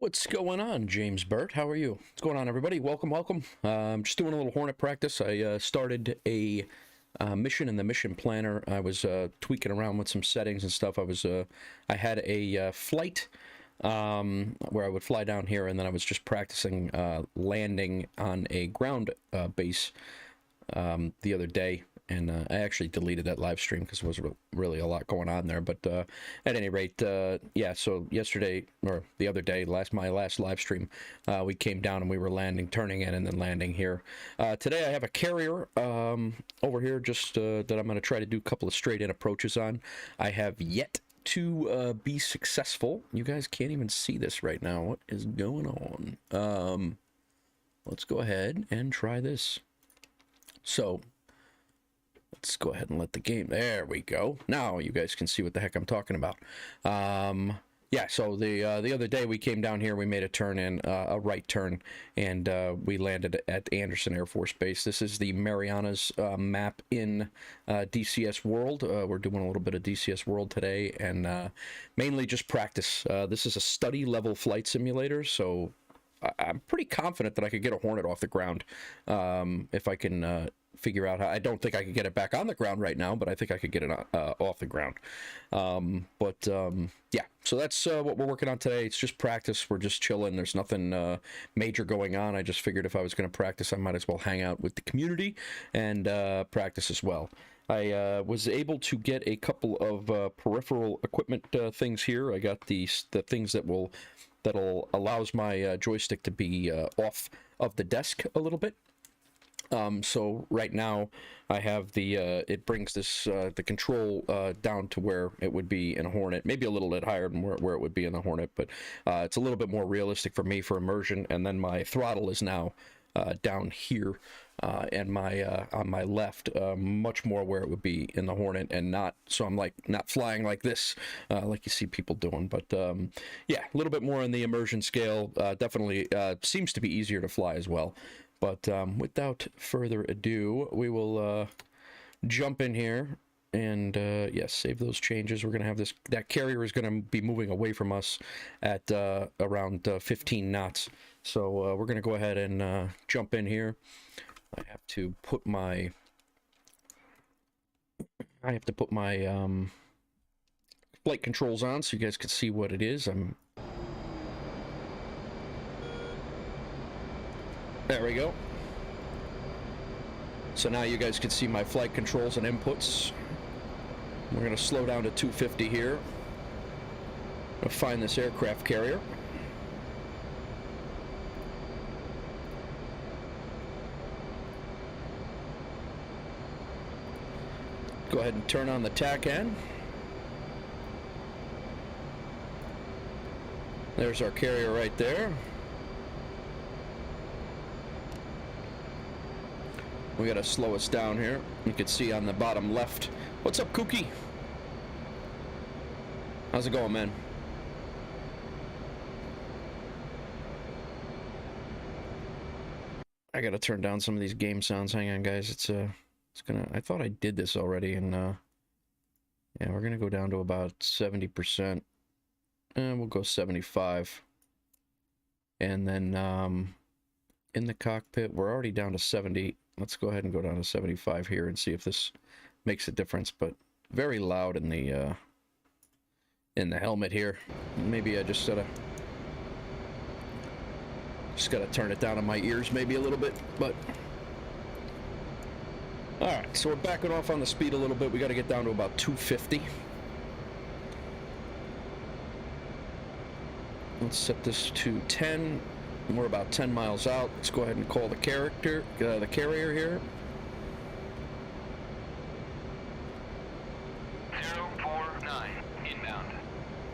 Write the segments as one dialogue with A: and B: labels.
A: What's going on, James Burt? How are you? What's going on, everybody? Welcome, welcome. Just doing a little Hornet practice. I started a mission in the mission planner. I was tweaking around with some settings and stuff. I had a flight where I would fly down here, and then I was just practicing landing on a ground base the other day. And I actually deleted that live stream because there was really a lot going on there. But at any rate, yeah, so yesterday, or the other day, my last live stream, we came down and we were landing, turning in, and then landing here. Today I have a carrier over here just that I'm going to try to do a couple of straight-in approaches on. I have yet to be successful. You guys can't even see this right now. What is going on? Let's go ahead and try this. So let's go ahead and let the game, there we go. Now you guys can see what the heck I'm talking about. Yeah, so the other day we came down here, we made a turn in, a right turn, and we landed at Anderson Air Force Base. This is the Marianas map in DCS World. We're doing a little bit of DCS World today, and mainly just practice. This is a study level flight simulator, so I'm pretty confident that I could get a Hornet off the ground if I can figure out how. I don't think I could get it back on the ground right now, but I think I could get it off the ground. Yeah, so that's what we're working on today. It's just practice. We're just chilling. There's nothing major going on. I just figured if I was going to practice, I might as well hang out with the community and practice as well. I was able to get a couple of peripheral equipment things here. I got the things that'll allows my joystick to be off of the desk a little bit. So right now I have the it brings this the control down to where it would be in a Hornet, maybe a little bit higher than where it would be in the Hornet, but it's a little bit more realistic for me for immersion. And then my throttle is now down here and my on my left, much more where it would be in the Hornet, and not so I'm like not flying like this like you see people doing. But yeah, a little bit more in the immersion scale. Definitely seems to be easier to fly as well. But without further ado, we will jump in here and yes, save those changes. We're gonna have this, that carrier is gonna be moving away from us at around 15 knots. So we're gonna go ahead and jump in here. I have to put my flight controls on so you guys can see what it is. There we go. So now you guys can see my flight controls and inputs. We're going to slow down to 250 here. I'm going to find this aircraft carrier. Go ahead and turn on the TACAN. There's our carrier right there. We gotta slow us down here. You can see on the bottom left. What's up, Kookie? How's it going, man? I gotta turn down some of these game sounds. Hang on, guys. It's gonna. I thought I did this already, and yeah, we're gonna go down to about 70%, and we'll go 75. And then in the cockpit, we're already down to 70. Let's go ahead and go down to 75 here and see if this makes a difference. But very loud in the helmet here. Maybe I just gotta turn it down on my ears maybe a little bit. But all right, so we're backing off on the speed a little bit. We got to get down to about 250. Let's set this to 10. We're about 10 miles out. Let's go ahead and call the carrier here.
B: 049 inbound.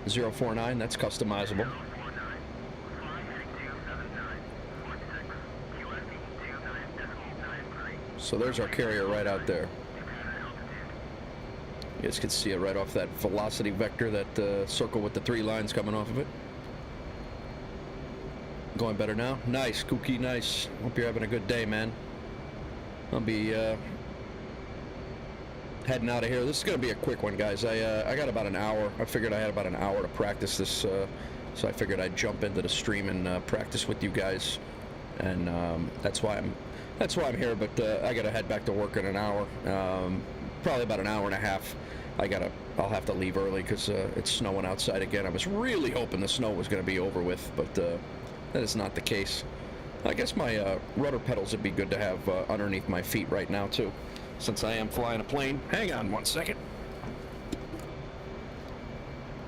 A: 049, that's customizable. So there's our carrier right out there. You guys can see it right off that velocity vector, that circle with the 3 lines coming off of it. Going better now? Nice, Kookie, nice. Hope you're having a good day, man. I'll be heading out of here. This is going to be a quick one, guys. I got about an hour. I figured I had about an hour to practice this so I figured I'd jump into the stream and practice with you guys, and that's why I'm here. But I gotta head back to work in an hour, probably about an hour and a half. I'll have to leave early because it's snowing outside again. I was really hoping the snow was gonna be over with, but that is not the case. I guess my rudder pedals would be good to have underneath my feet right now too, since I am flying a plane. Hang on one second.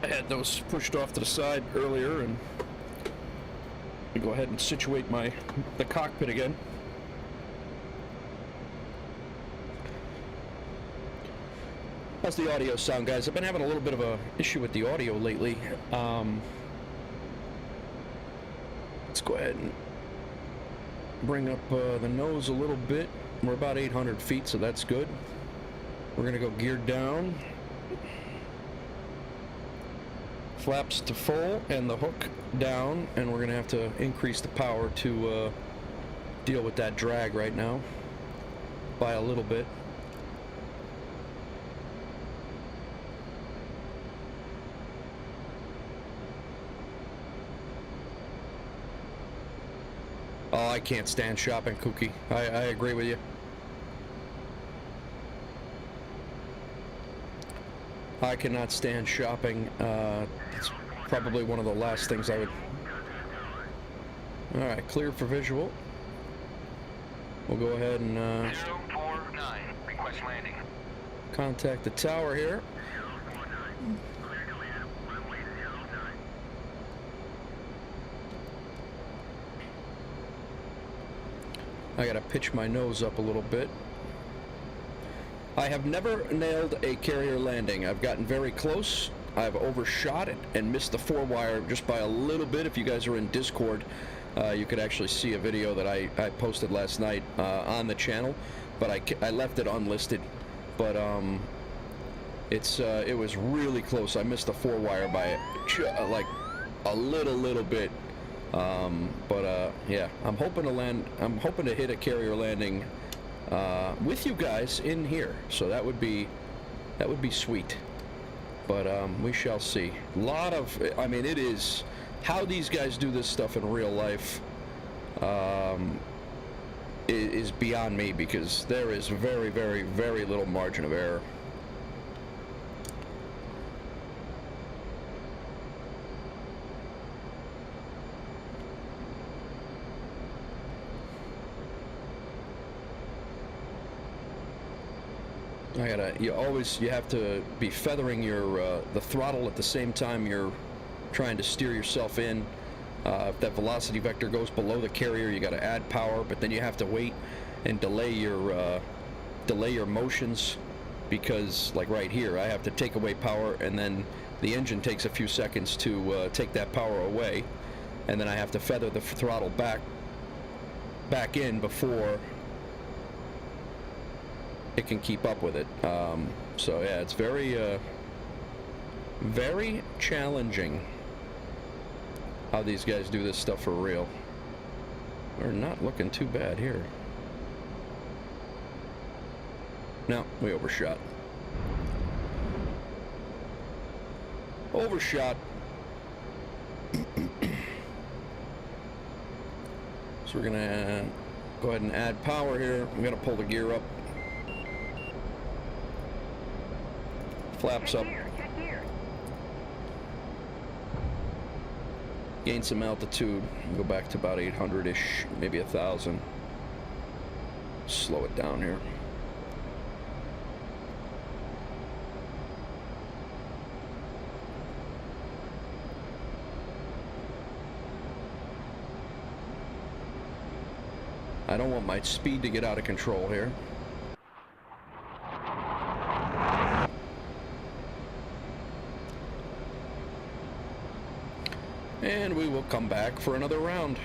A: I had those pushed off to the side earlier, and let me go ahead and situate the cockpit again. How's the audio sound, guys? I've been having a little bit of a issue with the audio lately. Let's go ahead and bring up the nose a little bit. We're about 800 feet, so that's good. We're gonna go geared down. Flaps to full and the hook down, and we're gonna have to increase the power to deal with that drag right now by a little bit. Oh, I can't stand shopping, Kookie. I agree with you. I cannot stand shopping. It's probably one of the last things I would... Alright, clear for visual. We'll go ahead and
B: 049, request landing.
A: contact the tower here. I gotta pitch my nose up a little bit. I have never nailed a carrier landing. I've gotten very close. I've overshot it and missed the 4-wire just by a little bit. If you guys are in Discord, you could actually see a video that I posted last night on the channel, but I left it unlisted. But it was really close. I missed the 4-wire by like a little bit. Yeah, I'm hoping to land. I'm hoping to hit a carrier landing with you guys in here. So that would be sweet. But we shall see. A lot of, I mean, it is how these guys do this stuff in real life is beyond me, because there is very little margin of error. You have to be feathering your the throttle at the same time you're trying to steer yourself in. If that velocity vector goes below the carrier, you got to add power, but then you have to wait and delay your motions, because like right here, I have to take away power, and then the engine takes a few seconds to take that power away, and then I have to feather the throttle back in before it can keep up with it. So yeah, it's very challenging how these guys do this stuff for real. We're not looking too bad here. No, we overshot. Overshot. So we're gonna go ahead and add power here. I'm gonna pull the gear up. Flaps up. Gain some altitude. Go back to about 800-ish, maybe 1,000. Slow it down here. I don't want my speed to get out of control here. And we will come back for another round.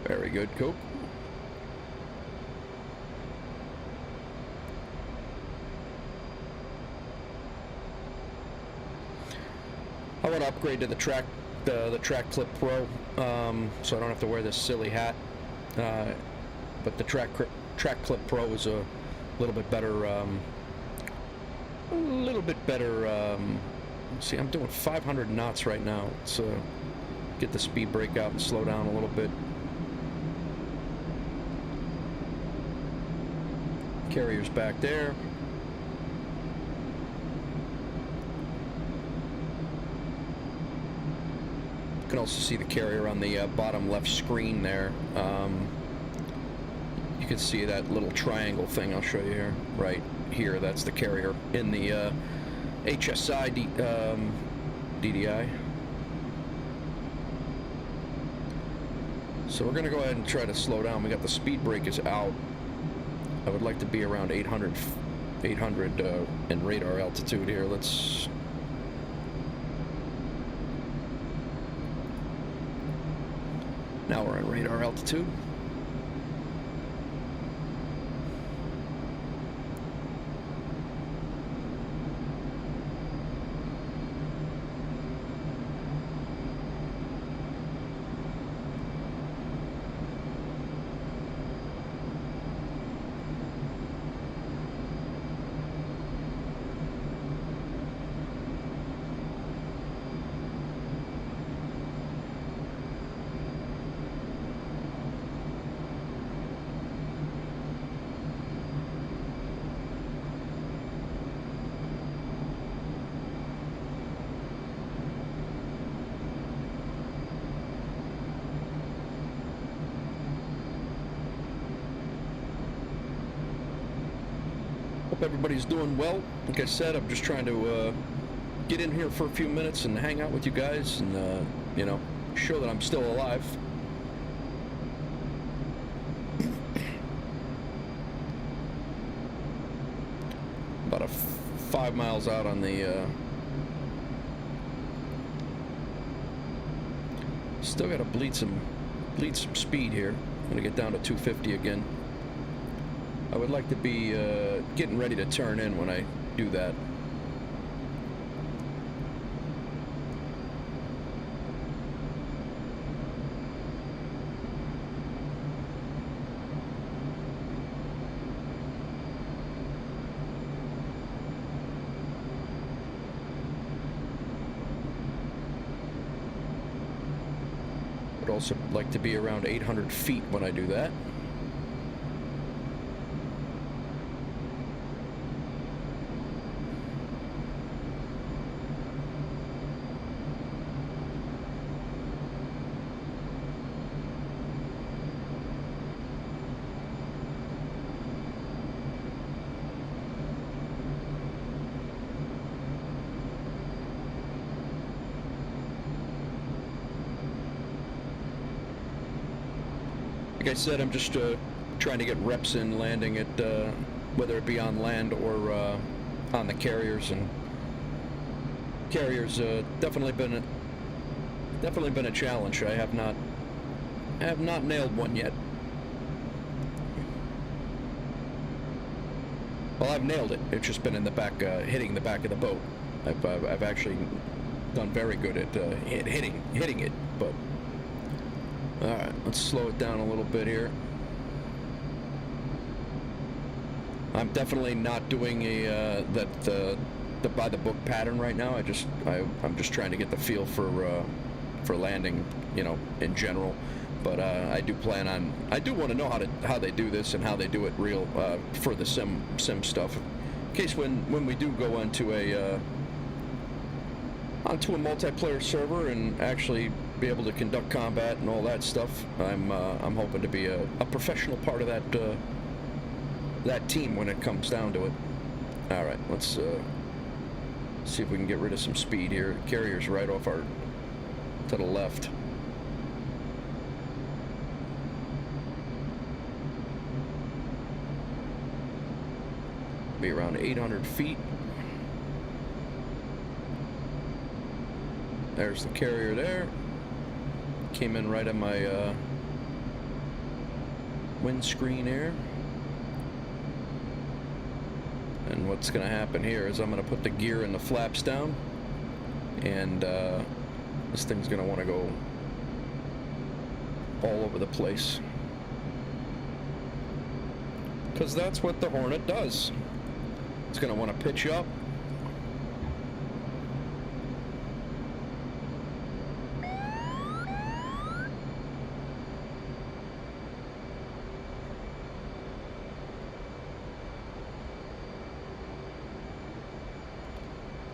A: Very good, Cope. I want to upgrade to the track clip Pro, so I don't have to wear this silly hat. But the track clip Pro is a little bit better, see, I'm doing 500 knots right now. Let's get the speed brake out and slow down a little bit. Carrier's back there. You can also see the carrier on the bottom left screen there. You can see that little triangle thing I'll show you here. Right here, that's the carrier in the HSI DDI. So we're going to go ahead and try to slow down. We got the speed brake is out. I would like to be around 800 in radar altitude here. Let's... Now we're in radar altitude. Hope everybody's doing well. Like I said, I'm just trying to get in here for a few minutes and hang out with you guys and, you know, show that I'm still alive. About 5 miles out on the... Still got to bleed some speed here. I'm going to get down to 250 again. I would like to be getting ready to turn in when I do that. Would also like to be around 800 feet when I do that. Like I said, I'm just trying to get reps in landing at whether it be on land or on the carriers, and carriers definitely been a challenge. I have not nailed one yet. Well, I've nailed it. It's just been in the back, hitting the back of the boat. I've actually done very good at hitting it, but. Alright, let's slow it down a little bit here. I'm definitely not doing a the by the book pattern right now. I'm just trying to get the feel for landing, you know, in general. But I do plan on, I do want to know how they do this and how they do it real for the sim stuff. In case when we do go onto a multiplayer server and actually be able to conduct combat and all that stuff, I'm hoping to be a professional part of that team when it comes down to it. All right, let's see if we can get rid of some speed here. Carrier's right off to the left. Be around 800 feet. There's the carrier there. Came in right on my windscreen here. And what's going to happen here is I'm going to put the gear and the flaps down, and this thing's going to want to go all over the place. Because that's what the Hornet does. It's going to want to pitch up.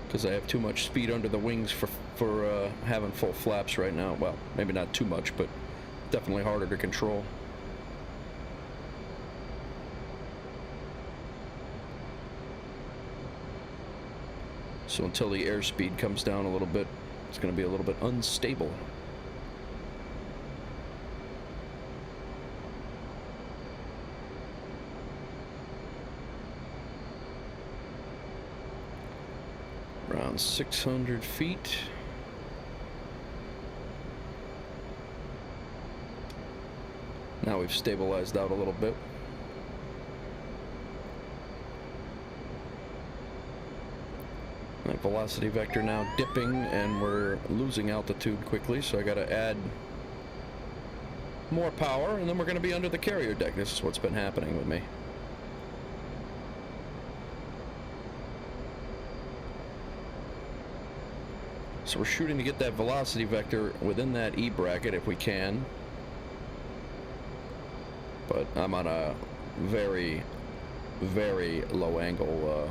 A: Because I have too much speed under the wings for having full flaps right now. Well, maybe not too much, but definitely harder to control. So until the airspeed comes down a little bit, it's going to be a little bit unstable. Around 600 feet. Now we've stabilized out a little bit. That velocity vector now dipping, and we're losing altitude quickly, so I gotta add more power, and then we're gonna be under the carrier deck. This is what's been happening with me. So we're shooting to get that velocity vector within that E bracket if we can. But I'm on a very, very low angle.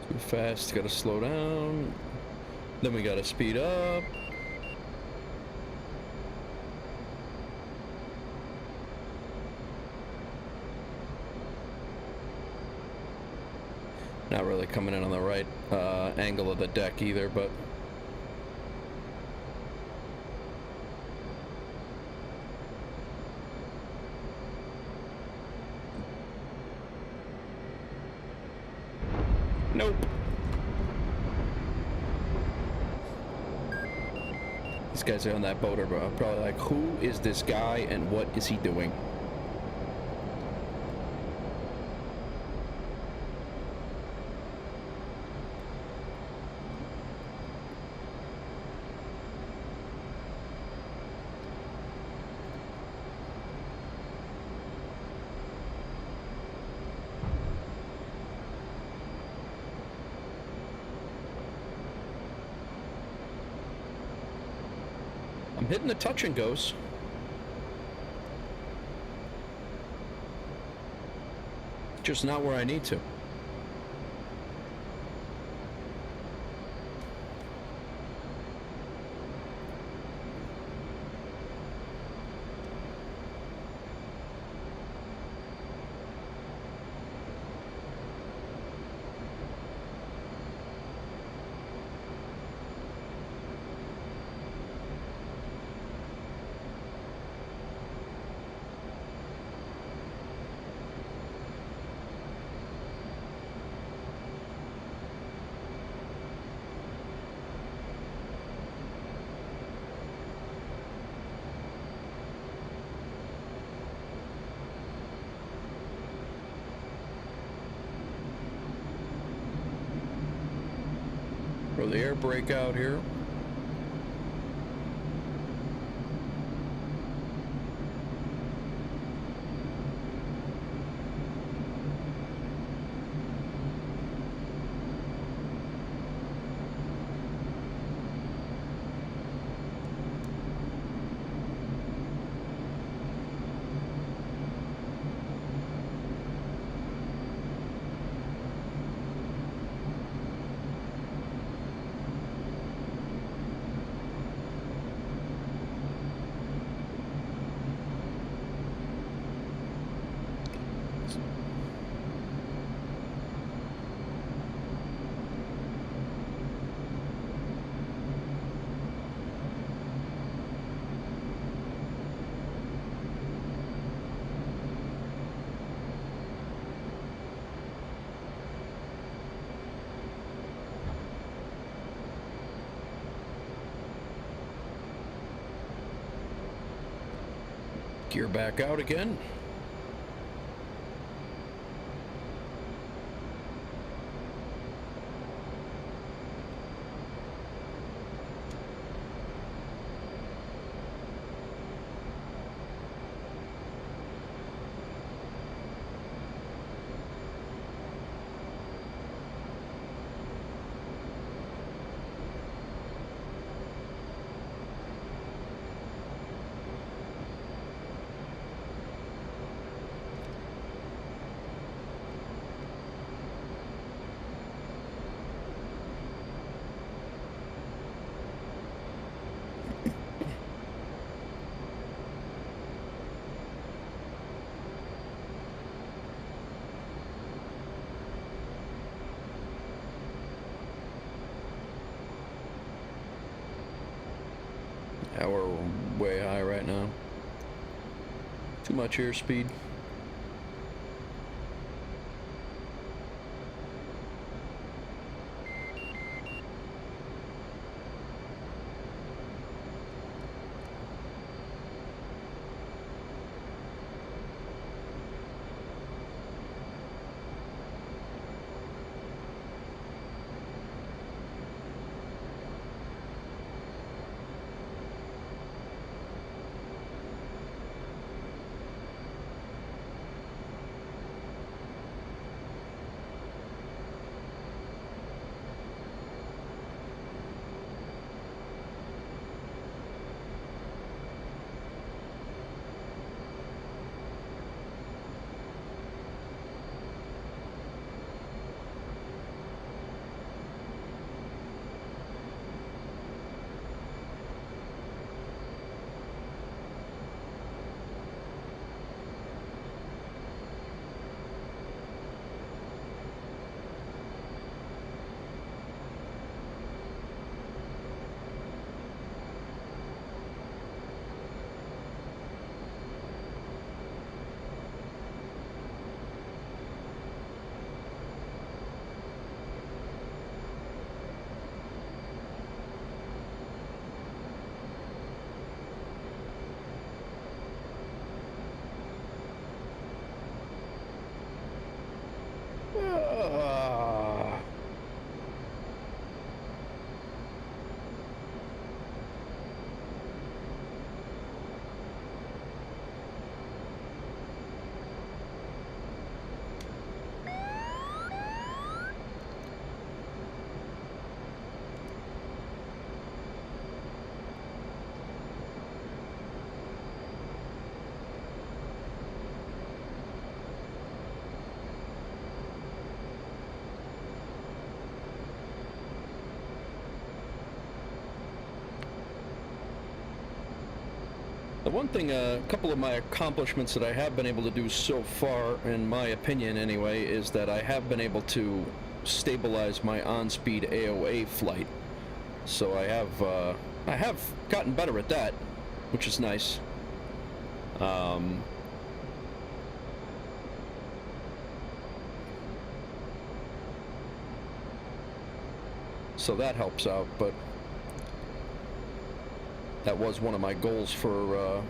A: Too fast, gotta slow down. Then we gotta speed up. Not really coming in on the right angle of the deck either, but nope. These guys are on that boat are probably like, who is this guy and what is he doing? I'm hitting the touch and goes. Just not where I need to. Throw the air brake out here. Gear back out again. Yeah, we're way high right now. Too much airspeed. The one thing, a couple of my accomplishments that I have been able to do so far, in my opinion anyway, is that I have been able to stabilize my on-speed AOA flight. So I have gotten better at that, which is nice. So that helps out, but that was one of my goals for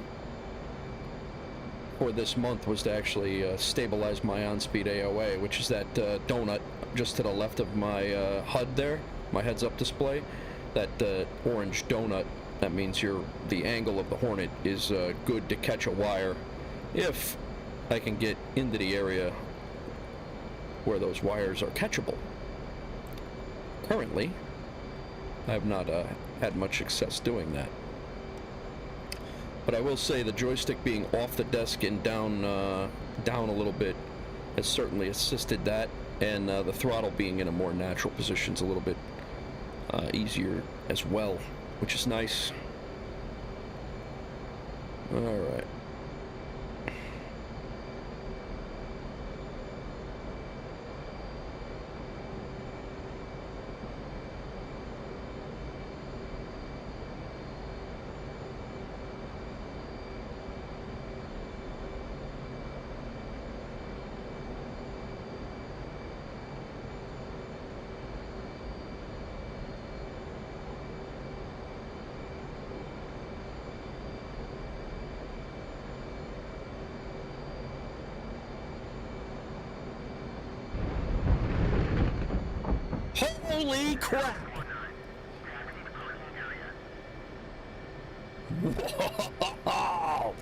A: this month, was to actually stabilize my on-speed AOA, which is that donut just to the left of my HUD there, my heads-up display. That orange donut, that means the angle of the Hornet is good to catch a wire if I can get into the area where those wires are catchable. Currently, I have not had much success doing that. But I will say the joystick being off the desk and down a little bit has certainly assisted that, and the throttle being in a more natural position is a little bit easier as well, which is nice. All right. Holy crap! Whoa!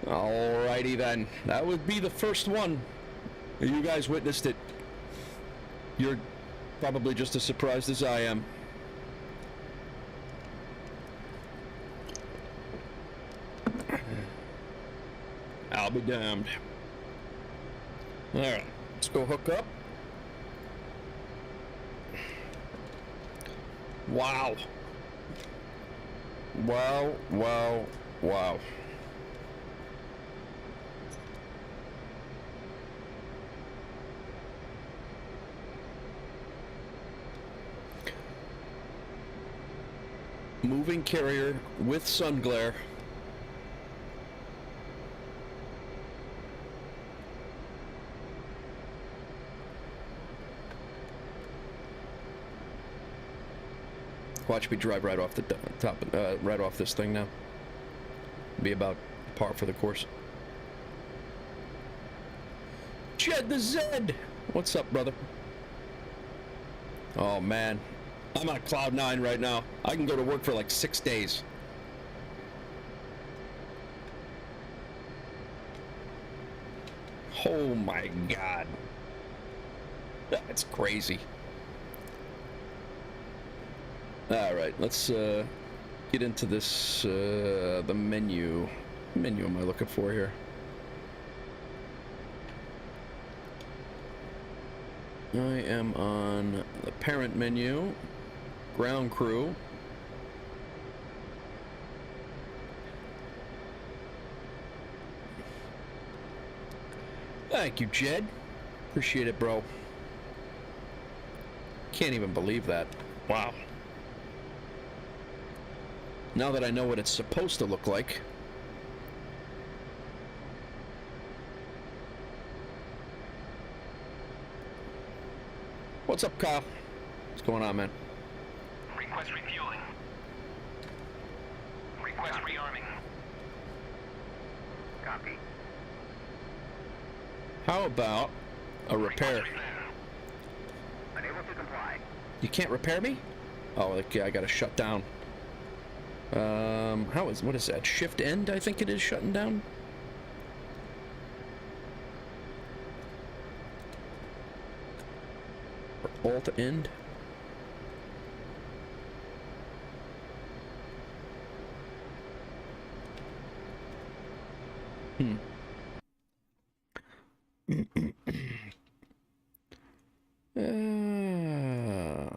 A: Alrighty then. That would be the first one. You guys witnessed it. You're probably just as surprised as I am. I'll be damned. Alright, let's go hook up. Wow. Wow, wow, wow. Moving carrier with sun glare. Watch me drive right off the top, right off this thing now. Be about par for the course. Jed the Zed! What's up, brother? Oh, man. I'm on cloud 9 right now. I can go to work for like 6 days. Oh, my God. That's crazy. All right, let's get into this, the menu. What menu am I looking for here? I am on the parent menu, ground crew. Thank you, Jed. Appreciate it, bro. Can't even believe that. Wow. Now that I know what it's supposed to look like. What's up, Kyle? What's going on, man?
B: Request refueling. Request rearming. Copy.
A: How about a repair?
B: Unable to comply.
A: You can't repair me? Oh, okay, I gotta shut down. What is that? Shift end, I think it is shutting down. Or Alt end.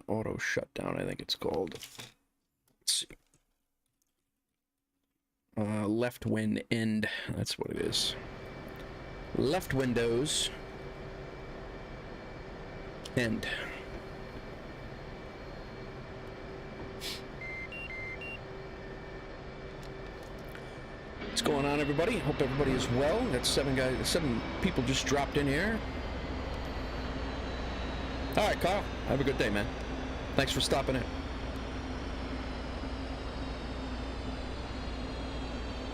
A: Auto shutdown, I think it's called. Let's see. Left wind end. That's what it is. Left windows. End. What's going on, everybody? Hope everybody is well. Got 7 people just dropped in here. All right, Kyle. Have a good day, man. Thanks for stopping in.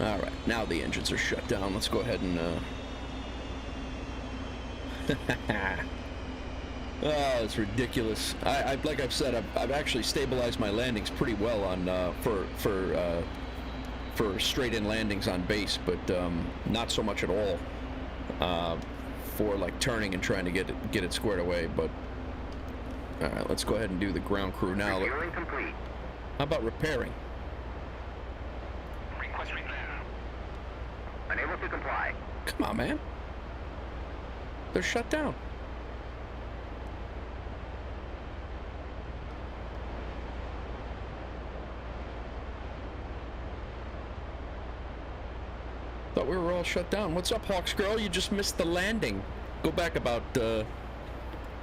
A: All right, now the engines are shut down. Let's go ahead and oh, it's ridiculous. Like I've said, I've actually stabilized my landings pretty well on for straight-in landings on base, but not so much at all for like turning and trying to get it squared away. But all right, let's go ahead and do the ground crew now.
B: Refueling complete.
A: How about repairing?
B: Request repair. Unable to comply.
A: Come on, man. They're shut down. Thought we were all shut down. What's up, HawksGirl? You just missed the landing. Go back about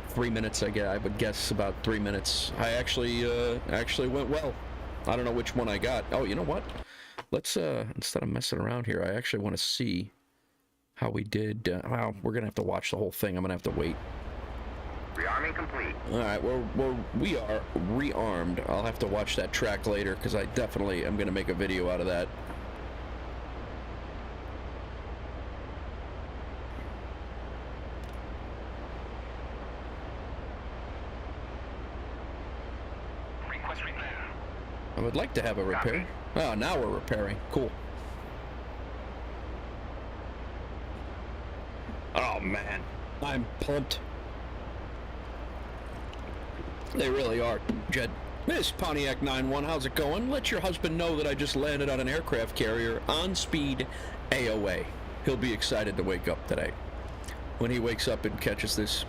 A: 3 minutes, I would guess about 3 minutes. I actually went well. I don't know which one I got. Oh, you know what? Let's instead of messing around here, I actually want to see how we did. Well, we're gonna have to watch the whole thing. I'm gonna have to wait.
B: Rearming complete.
A: All right, we are rearmed. I'll have to watch that track later because I definitely am gonna make a video out of that. I would like to have a repair. Oh, now we're repairing. Cool. Oh, man. I'm pumped. They really are, Jed. Miss Pontiac 9-1, how's it going? Let your husband know that I just landed on an aircraft carrier on speed AOA. He'll be excited to wake up today. When he wakes up and catches this.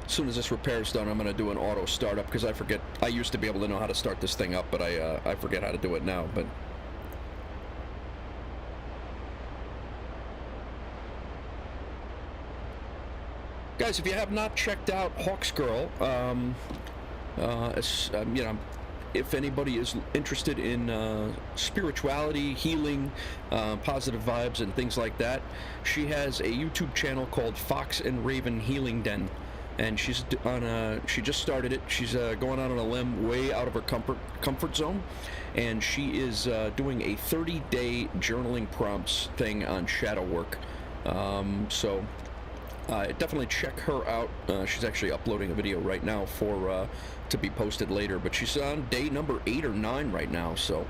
A: As soon as this repair is done, I'm going to do an auto startup because I forget. I used to be able to know how to start this thing up, but I forget how to do it now. But guys, if you have not checked out HawksGirl, you know, if anybody is interested in spirituality, healing, positive vibes, and things like that, she has a YouTube channel called Fox and Raven Healing Den. And she's on she just started it. She's going out on a limb way out of her comfort zone, and she is doing a 30-day journaling prompts thing on shadow work. So definitely check her out. She's actually uploading a video right now for to be posted later, but she's on day number 8 or 9 right now. So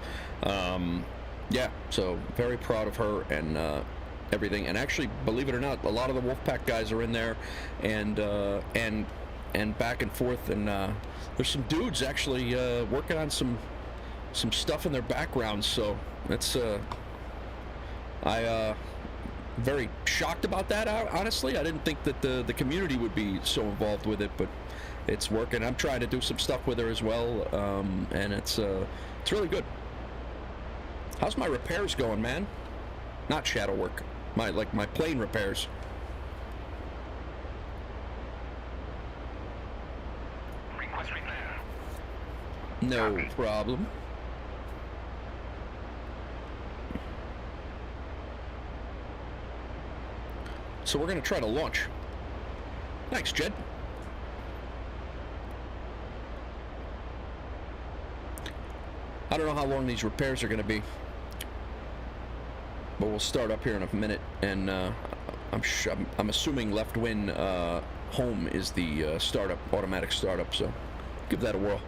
A: yeah, so very proud of her and everything. And actually, believe it or not, a lot of the Wolfpack guys are in there, and back and forth, and there's some dudes actually working on some stuff in their backgrounds. So it's very shocked about that. Honestly, I didn't think that the community would be so involved with it, but it's working. I'm trying to do some stuff with her as well, and it's really good. How's my repairs going, man? Not shadow work. My plane repairs.
B: Request repair.
A: No problem. So we're going to try to launch. Thanks, Jed. I don't know how long these repairs are going to be, but we'll start up here in a minute, and I'm assuming left wing home is the startup, automatic startup, so give that a whirl.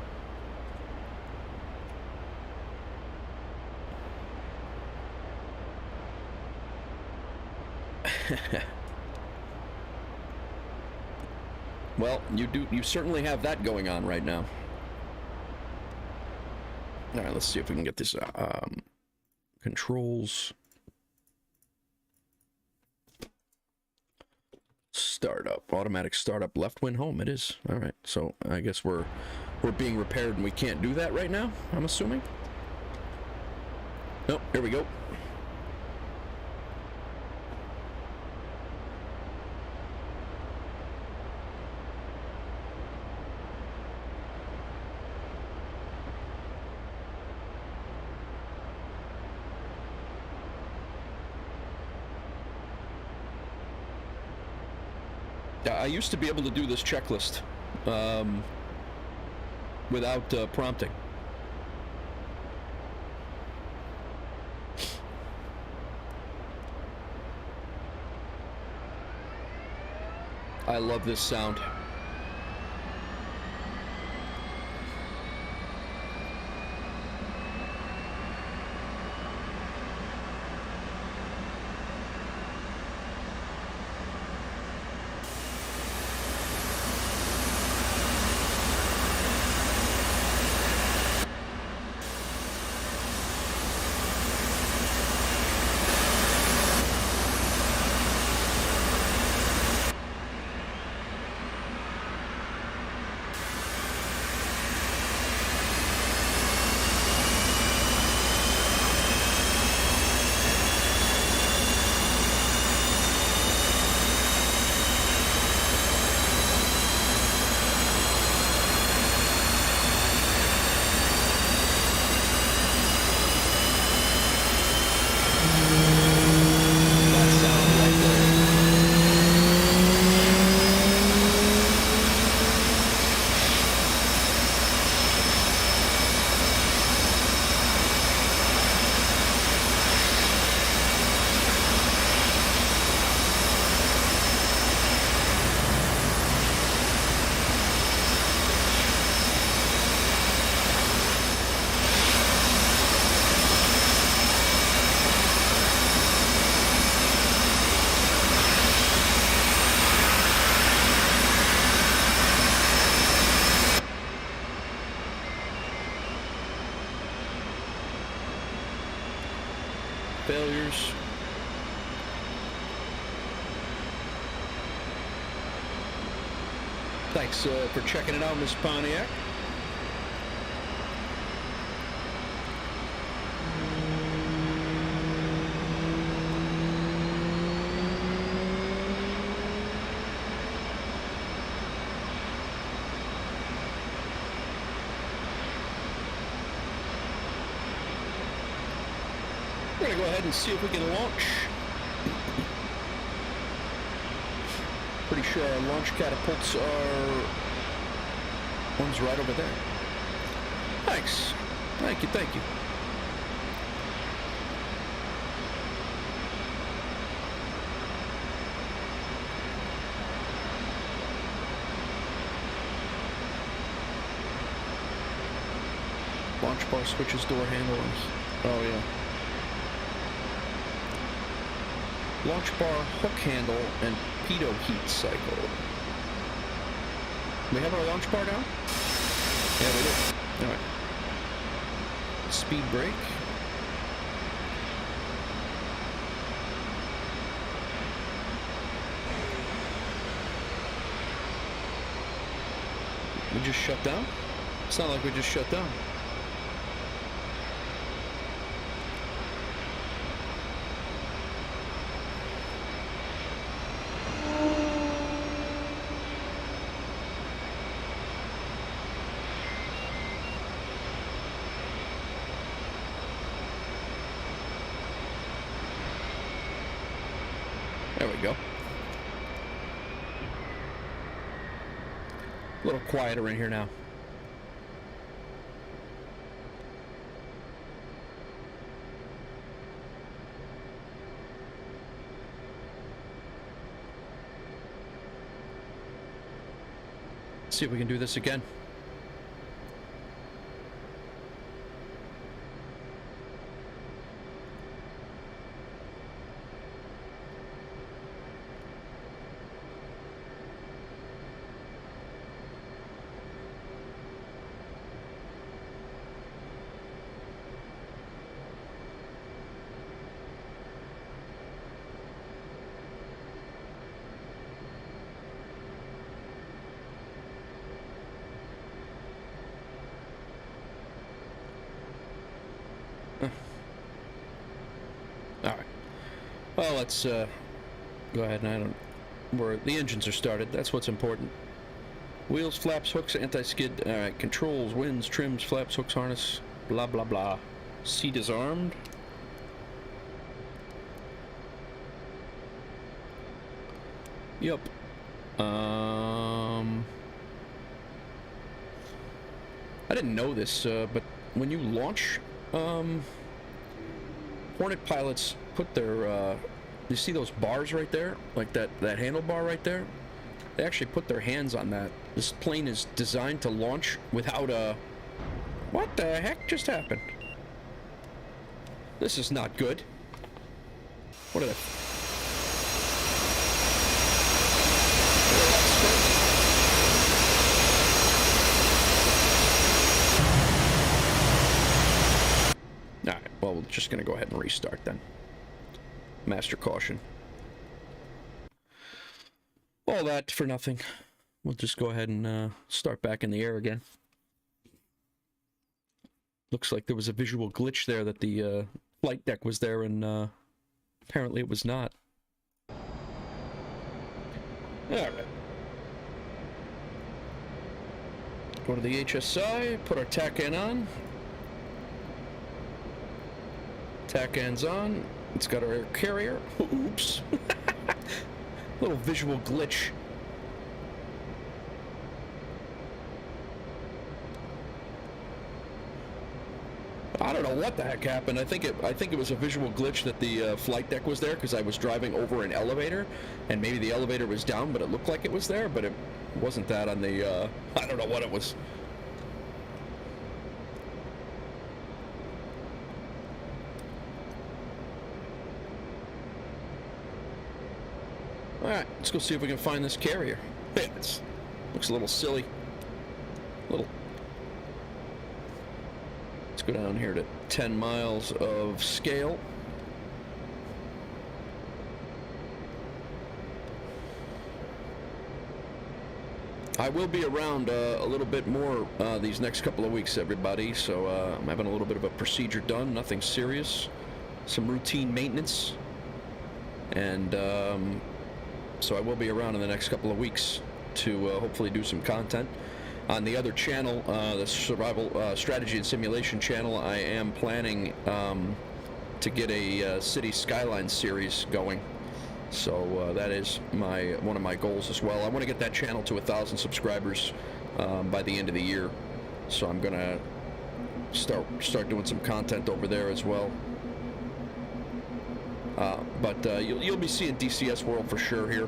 A: Well, you certainly have that going on right now. All right, let's see if we can get this controls. Startup, automatic startup, left wing home. It is. All right, so I guess we're being repaired and we can't do that right now, I'm assuming. Nope, here we go. I used to be able to do this checklist without prompting. I love this sound. failures. Thanks for checking it out, Miss Pontiac. We're gonna go ahead and see if we can launch. Pretty sure our launch catapults are one's right over there. Thanks. Thank you, thank you. Launch bar switches, door handles. Oh yeah. Launch bar, hook handle, and pitot heat cycle. We have our launch bar down? Yeah, we do. Alright. Speed brake. We just shut down? It's not like we just shut down. There we go. A little quieter in here now. Let's see if we can do this again. Alright. Well, let's go ahead and the engines are started. That's what's important. Wheels, flaps, hooks, anti-skid. Alright, controls, winds, trims, flaps, hooks, harness, blah blah blah. Seat is armed. Yup. I didn't know this, but when you launch, Hornet pilots put their, you see those bars right there? Like that handlebar right there? They actually put their hands on that. This plane is designed to launch without a... What the heck just happened? This is not good. What are they? Alright, well, we're just gonna go ahead and restart then. Master caution. All that for nothing. We'll just go ahead and start back in the air again. Looks like there was a visual glitch there that the flight deck was there and apparently it was not. Alright. Go to the HSI, put our TACAN on. TACAN's on. It's got our air carrier. Oops. Little visual glitch. I don't know what the heck happened. I think it was a visual glitch that the flight deck was there because I was driving over an elevator, and maybe the elevator was down, but it looked like it was there, but it wasn't that on the. I don't know what it was. All right, let's go see if we can find this carrier. It looks a little silly. Let's go down here to 10 miles of scale. I will be around a little bit more these next couple of weeks, everybody. So I'm having a little bit of a procedure done, nothing serious, some routine maintenance, and so I will be around in the next couple of weeks to hopefully do some content. On the other channel, the Survival Strategy and Simulation channel, I am planning to get a City Skylines series going. So that is one of my goals as well. I want to get that channel to 1,000 subscribers by the end of the year. So I'm gonna start doing some content over there as well. But you'll be seeing DCS World for sure here.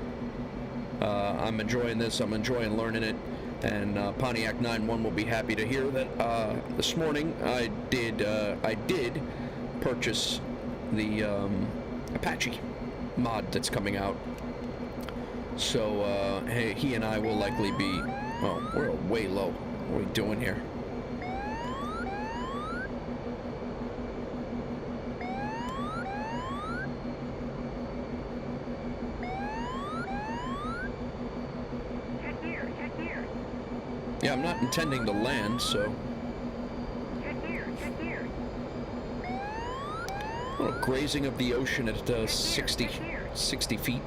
A: I'm enjoying this. I'm enjoying learning it. And Pontiac 91 will be happy to hear that this morning I did purchase the Apache mod that's coming out. So hey, he and I will likely be, oh, we're way low. What are we doing here? Yeah, I'm not intending to land, so. A little grazing of the ocean at 60 feet.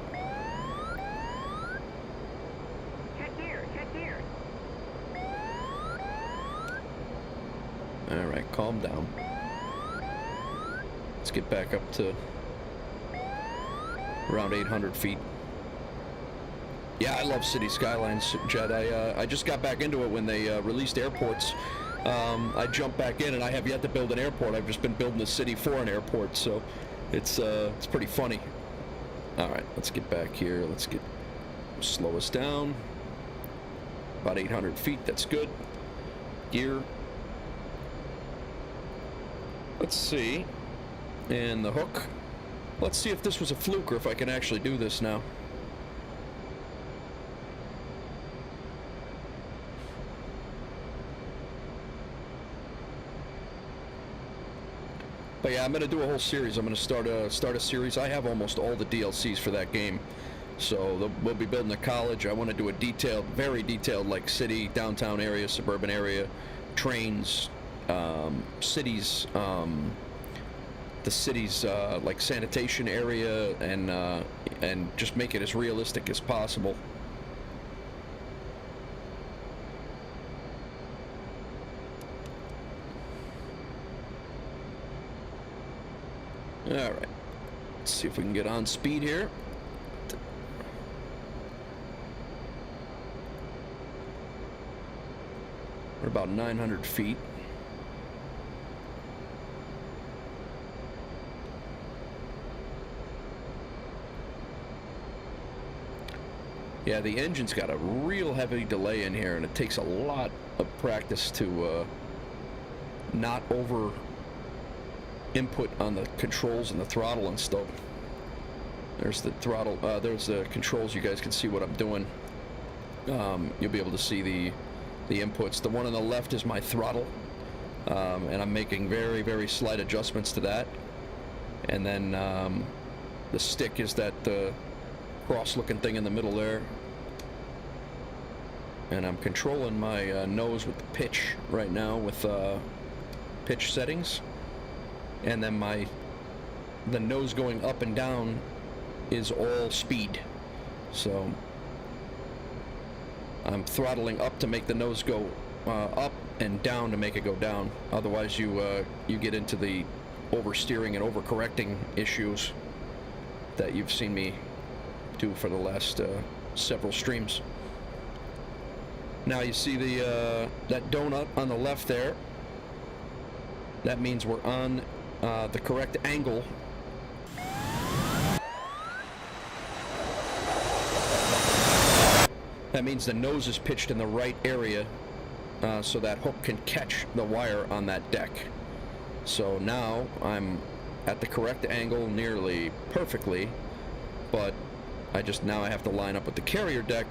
A: Alright, calm down. Let's get back up to around 800 feet. Yeah, I love City Skylines, Jed. I just got back into it when they released airports. I jumped back in, and I have yet to build an airport. I've just been building the city for an airport, so it's pretty funny. All right, let's get back here. Let's slow us down. About 800 feet. That's good. Gear. Let's see. And the hook. Let's see if this was a fluke or if I can actually do this now. But yeah, I'm going to do a whole series. I'm going to start a series. I have almost all the DLCs for that game. So we'll be building a college. I want to do a detailed, very detailed, like city, downtown area, suburban area, trains, cities, the city's like sanitation area, and just make it as realistic as possible. Alright, let's see if we can get on speed here. We're about 900 feet. Yeah, the engine's got a real heavy delay in here, and it takes a lot of practice to not over input on the controls and the throttle and stuff. There's the throttle, there's the controls. You guys can see what I'm doing. You'll be able to see the inputs. The one on the left is my throttle, and I'm making very, very slight adjustments to that. And then the stick is that cross-looking thing in the middle there. And I'm controlling my nose with the pitch right now with pitch settings. And then the nose going up and down is all speed. So I'm throttling up to make the nose go up and down to make it go down. Otherwise you get into the oversteering and overcorrecting issues that you've seen me do for the last several streams. Now you see that donut on the left there. That means we're on the correct angle. That means the nose is pitched in the right area so that hook can catch the wire on that deck. So now I'm at the correct angle nearly perfectly, but I have to line up with the carrier deck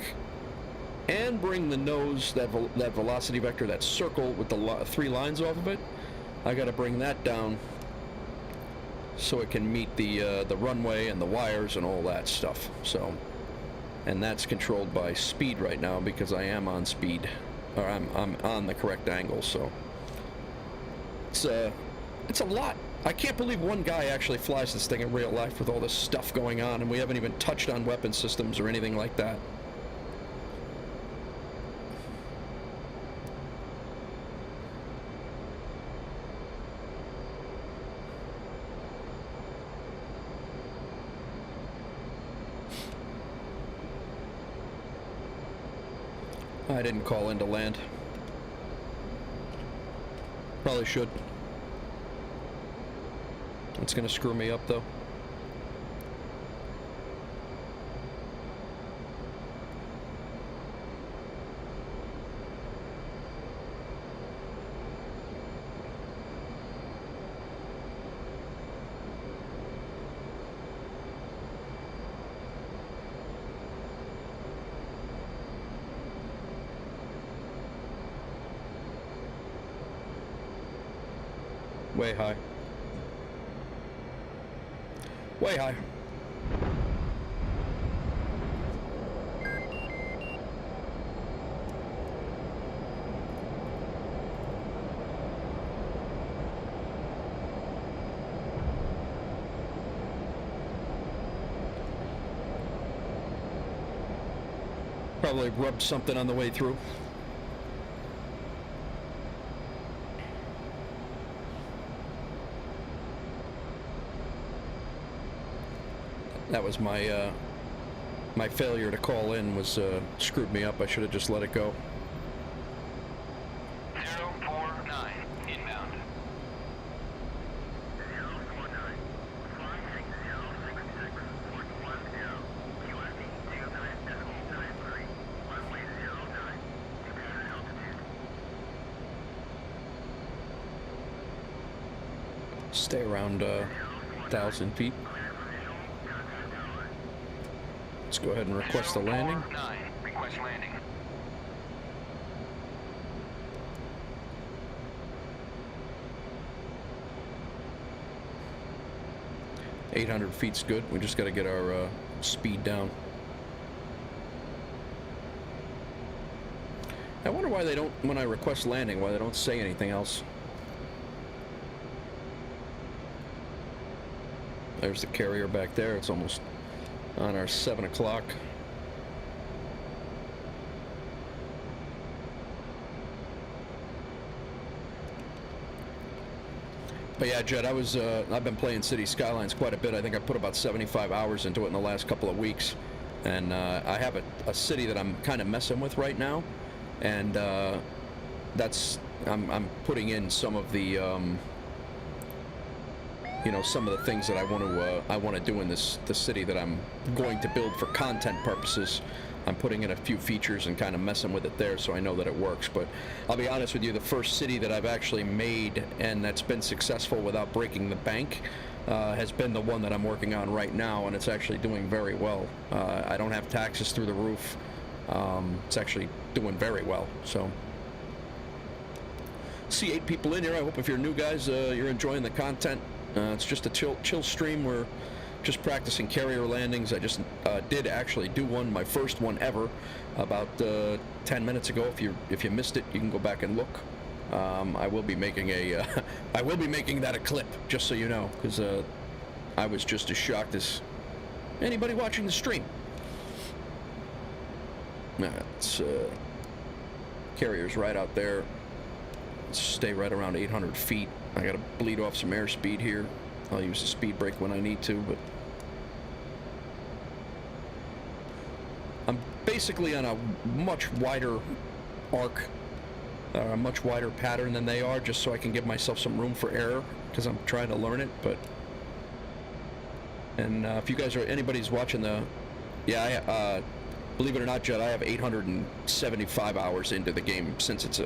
A: and bring the nose, that velocity vector, that circle with the 3 lines off of it. I got to bring that down so it can meet the runway and the wires and all that stuff. So and that's controlled by speed right now because I am on speed, or I'm on the correct angle. So it's a lot. I can't believe one guy actually flies this thing in real life with all this stuff going on, and we haven't even touched on weapon systems or anything like that. I didn't call in to land. Probably should. It's gonna screw me up though. Way high. Way high. Probably rubbed something on the way through. That was my my failure to call in was screwed me up. I should have just let it go.
B: 049 inbound. 049. Fly heading 066110. QSD 29.93. Runway 09. Departure altitude.
A: Stay around 1,000 feet. Let's go ahead and request a landing.
B: 049. Request landing.
A: $800 feet's good. We just got to get our speed down. I wonder why they don't, when I request landing, why they don't say anything else. There's the carrier back there. It's almost on our 7 o'clock. But yeah, Jed, I've been playing City Skylines quite a bit. I think I put about 75 hours into it in the last couple of weeks. And I have a city that I'm kind of messing with right now. And that's, I'm putting in some of the, you know, some of the things that I want to do in this city that I'm going to build for content purposes. I'm putting in a few features and kind of messing with it there, so I know that it works. But I'll be honest with you, the first city that I've actually made and that's been successful without breaking the bank has been the one that I'm working on right now, and it's actually doing very well. I don't have taxes through the roof. It's actually doing very well. So see 8 people in here. I hope if you're new, guys, you're enjoying the content. It's just a chill stream. We're just practicing carrier landings. I just did actually do one, my first one ever, about 10 minutes ago. If you missed it, you can go back and look. I will be making that a clip, just so you know, because I was just as shocked as anybody watching the stream. It's carrier's right out there. Stay right around 800 feet. I gotta bleed off some airspeed here. I'll use the speed brake when I need to, but I'm basically on a much wider arc, a much wider pattern than they are, just so I can give myself some room for error, because I'm trying to learn it. But and if you guys are, anybody's watching the, yeah, believe it or not, Jed, I have 875 hours into the game since its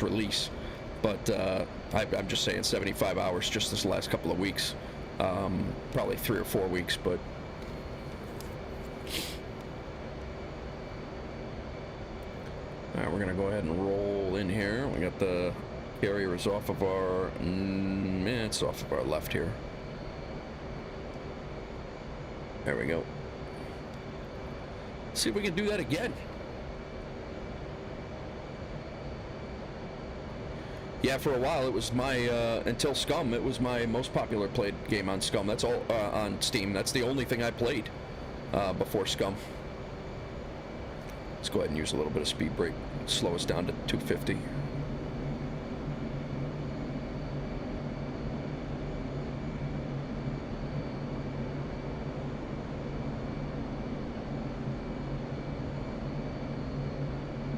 A: release. But I'm just saying 75 hours just this last couple of weeks, probably 3 or 4 weeks. But all right, we're gonna go ahead and roll in here. We got the carrier is off of our, it's off of our left here. There we go. See if we can do that again. Yeah, for a while it was my, until Scum, it was my most popular played game on Scum. That's all, on Steam. That's the only thing I played, before Scum. Let's go ahead and use a little bit of speed brake. Slow us down to 250.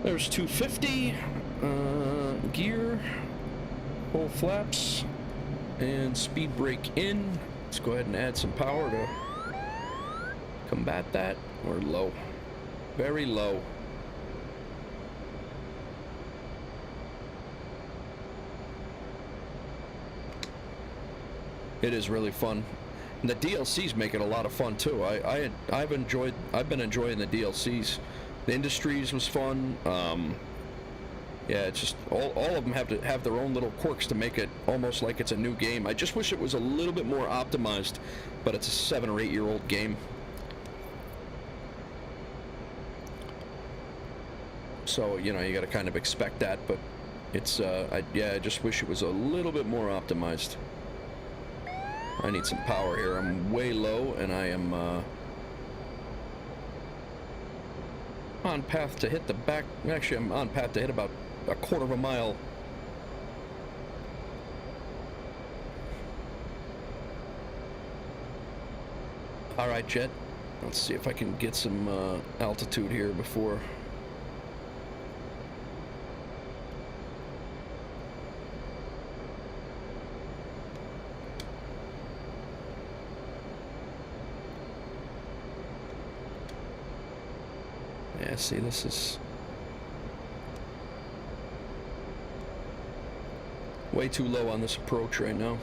A: There's 250, gear, full flaps, and speed brake in. Let's go ahead and add some power to combat that. We're low, very low. It is really fun. And the DLCs make it a lot of fun too. I've been enjoying the DLCs. The Industries was fun. Yeah, it's just all of them have to have their own little quirks to make it almost like it's a new game. I just wish it was a little bit more optimized, but it's a 7 or 8 year old game. So, you know, you got to kind of expect that, but it's yeah, I just wish it was a little bit more optimized. I need some power here. I'm way low, and I am on path to hit the back. Actually, I'm on path to hit about a quarter of a mile. All right, Jet. Let's see if I can get some altitude here before. Yeah, see, this is way too low on this approach right now.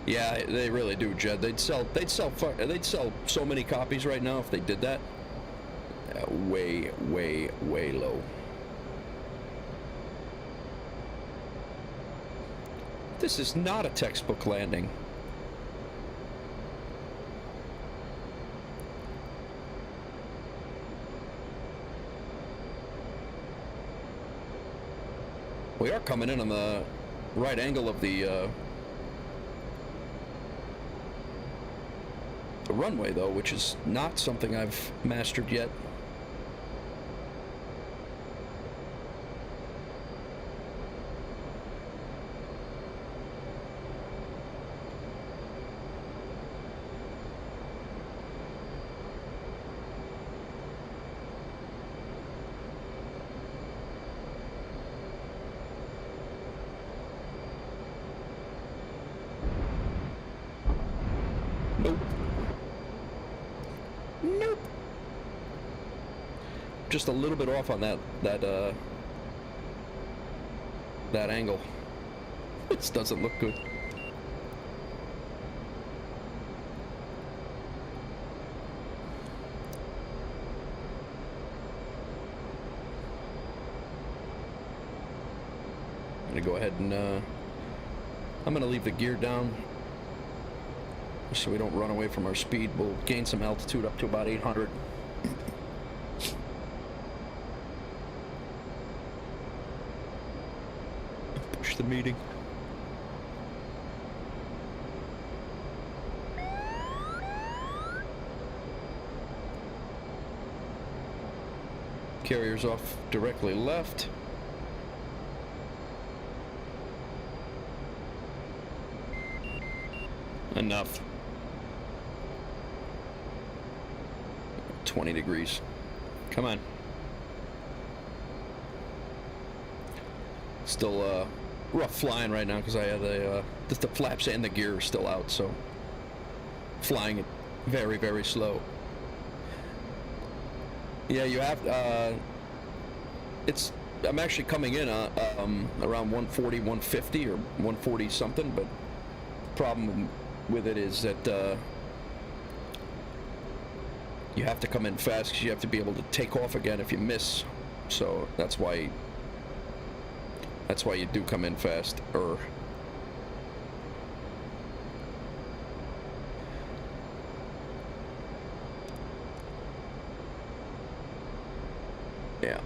A: Yeah, they really do, Jed. They'd sell so many copies right now if they did that. Way low. This is not a textbook landing. We are coming in on the right angle of the runway, though, which is not something I've mastered yet. Nope. Just a little bit off on that angle. This doesn't look good. I'm gonna go ahead and I'm gonna leave the gear down so we don't run away from our speed. We'll gain some altitude up to about 800. Push the meeting. Carrier's off directly left. Enough. 20 degrees. Come on. Still rough flying right now because I have the flaps and the gear are still out, so flying it very slow. Yeah, you have I'm actually coming in around 140, 150 or 140 something, but the problem with it is that you have to come in fast because you have to be able to take off again if you miss. So that's why That's why you do come in fast. Yeah.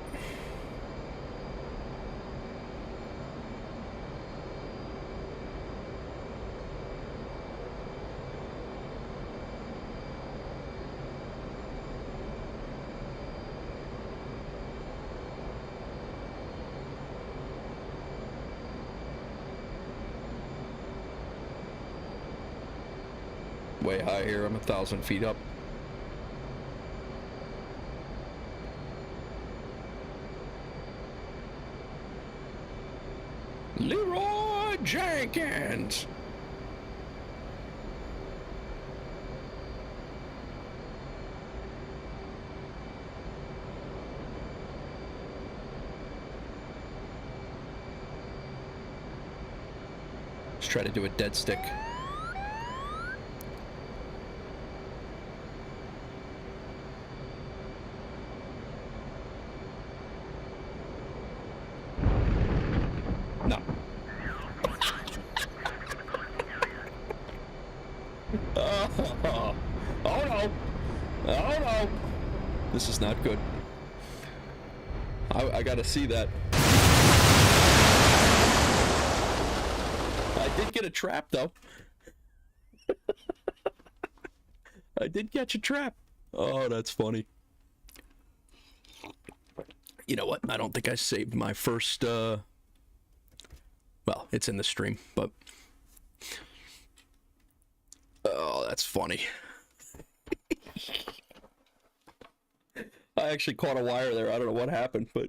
A: Way high here. I'm 1,000 feet up. LEROY Jenkins. Let's try to do a dead stick. No. Oh no. Oh no. This is not good. I gotta see that. I did get a trap though. I did catch a trap. Oh, that's funny. You know what? I don't think I saved my first, well, it's in the stream, but... Oh, that's funny. I actually caught a wire there. I don't know what happened, but...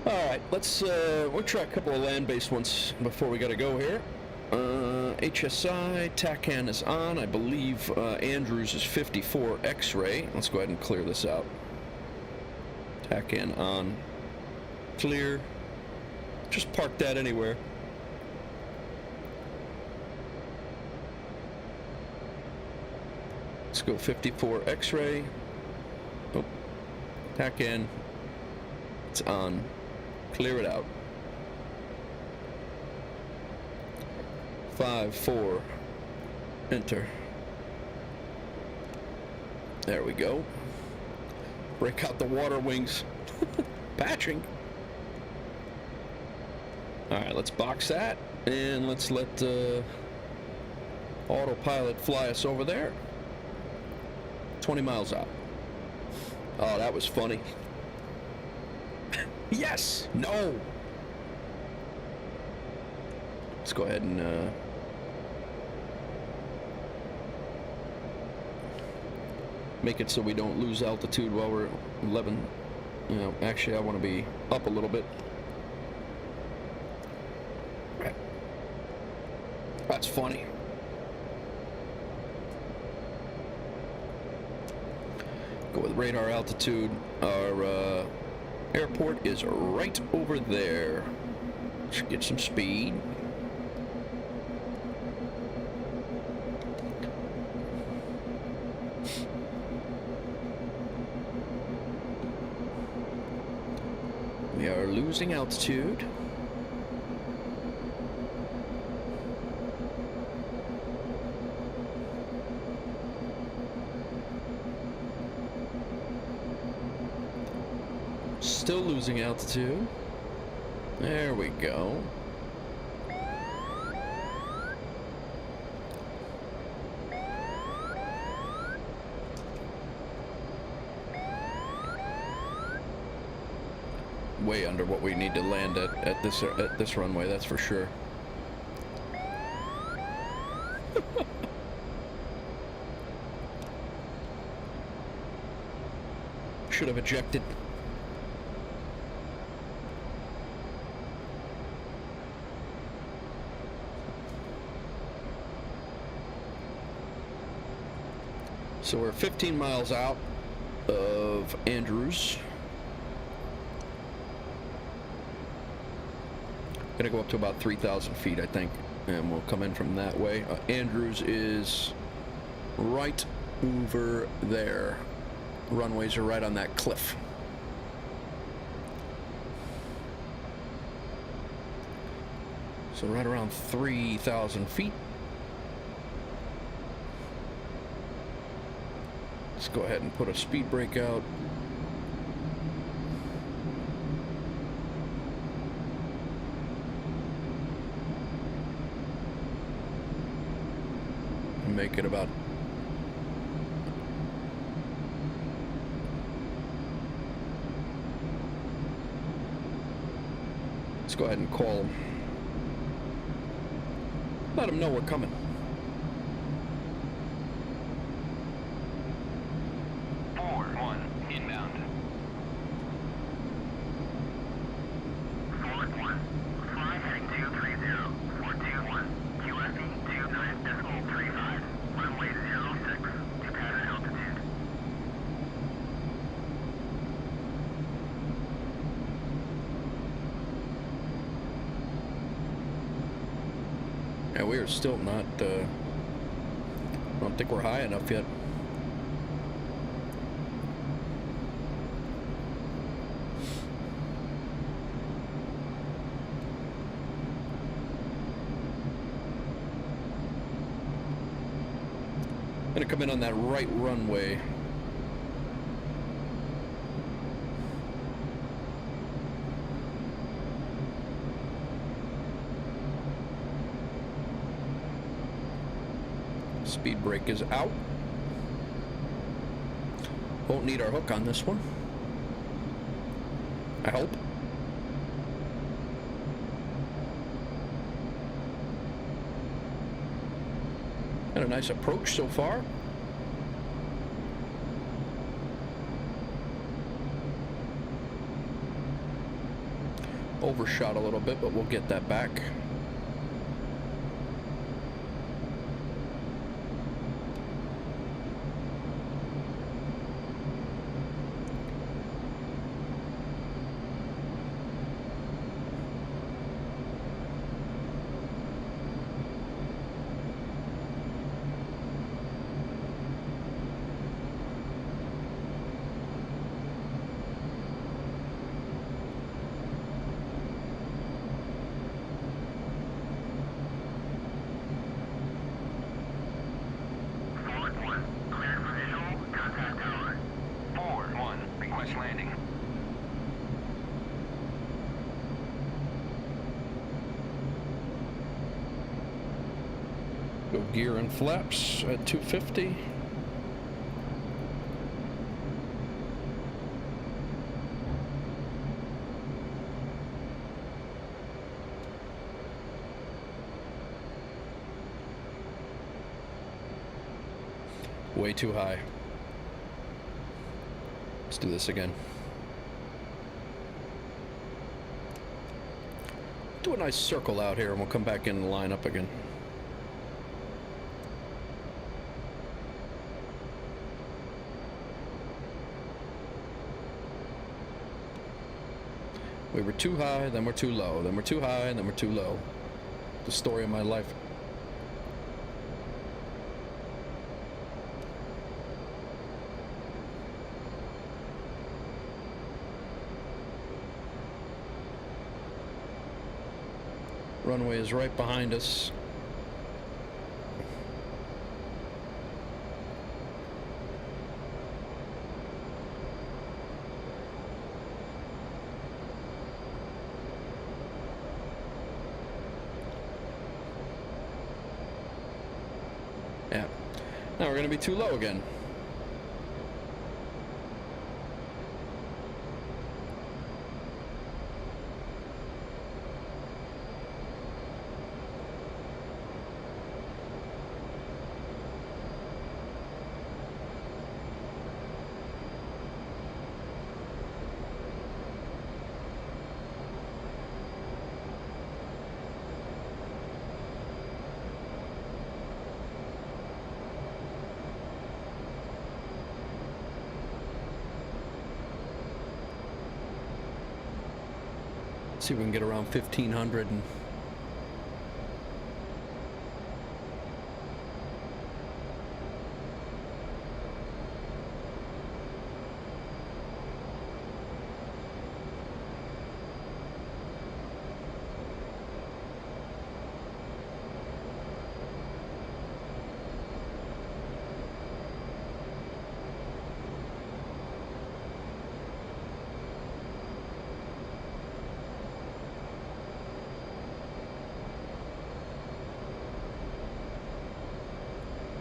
A: Alright, let's, we'll try a couple of land-based ones before we gotta go here. HSI, TACAN is on. I believe Andrews is 54 X-ray. Let's go ahead and clear this out. TACAN on. Clear. Just park that anywhere. Let's go 54 X-ray. Oh, TACAN. It's on. Clear it out. 5, 4, enter. There we go. Break out the water wings. Patching. Alright, let's box that, and let's let autopilot fly us over there. 20 miles out. Oh, that was funny. Yes! No! Let's go ahead and make it so we don't lose altitude while we're 11. You know, actually I want to be up a little bit. That's funny. Go with radar altitude. Our airport is right over there. Should get some speed. We are losing altitude. Still losing altitude. There we go. Way under what we need to land at this runway, that's for sure. Should have ejected. So we're 15 miles out of Andrews. Gonna go up to about 3,000 feet, I think, and we'll come in from that way. Andrews is right over there. Runways are right on that cliff. So right around 3,000 feet. Let's go ahead and put a speed brake out. And make it about... Let's go ahead and call them. Let them know we're coming. Yeah, we are still not, I don't think we're high enough yet. Gonna come in on that right runway. Speed brake is out. Won't need our hook on this one, I hope. Got a nice approach so far. Overshot a little bit, but we'll get that back.
B: Landing.
A: Go gear and flaps at 250. Way too high. Let's do this again. Do a nice circle out here and we'll come back in and line up again. We were too high, then we're too low, then we're too high, and then we're too low. The story of my life. Runway is right behind us. Yeah. Now we're going to be too low again. See if we can get around 1,500 and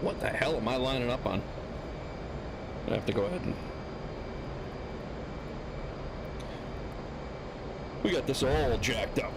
A: What the hell am I lining up on? I have to go ahead and... We got this all jacked up.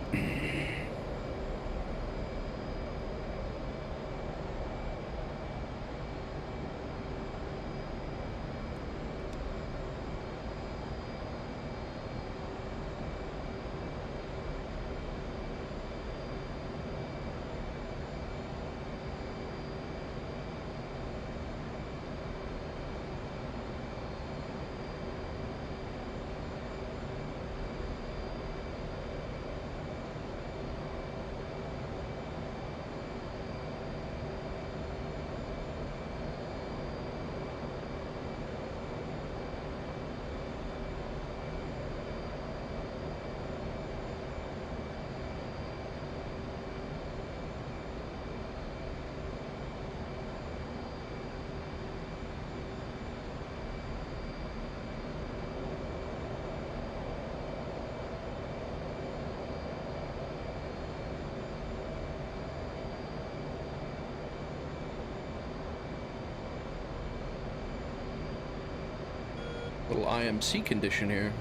A: Little IMC condition here.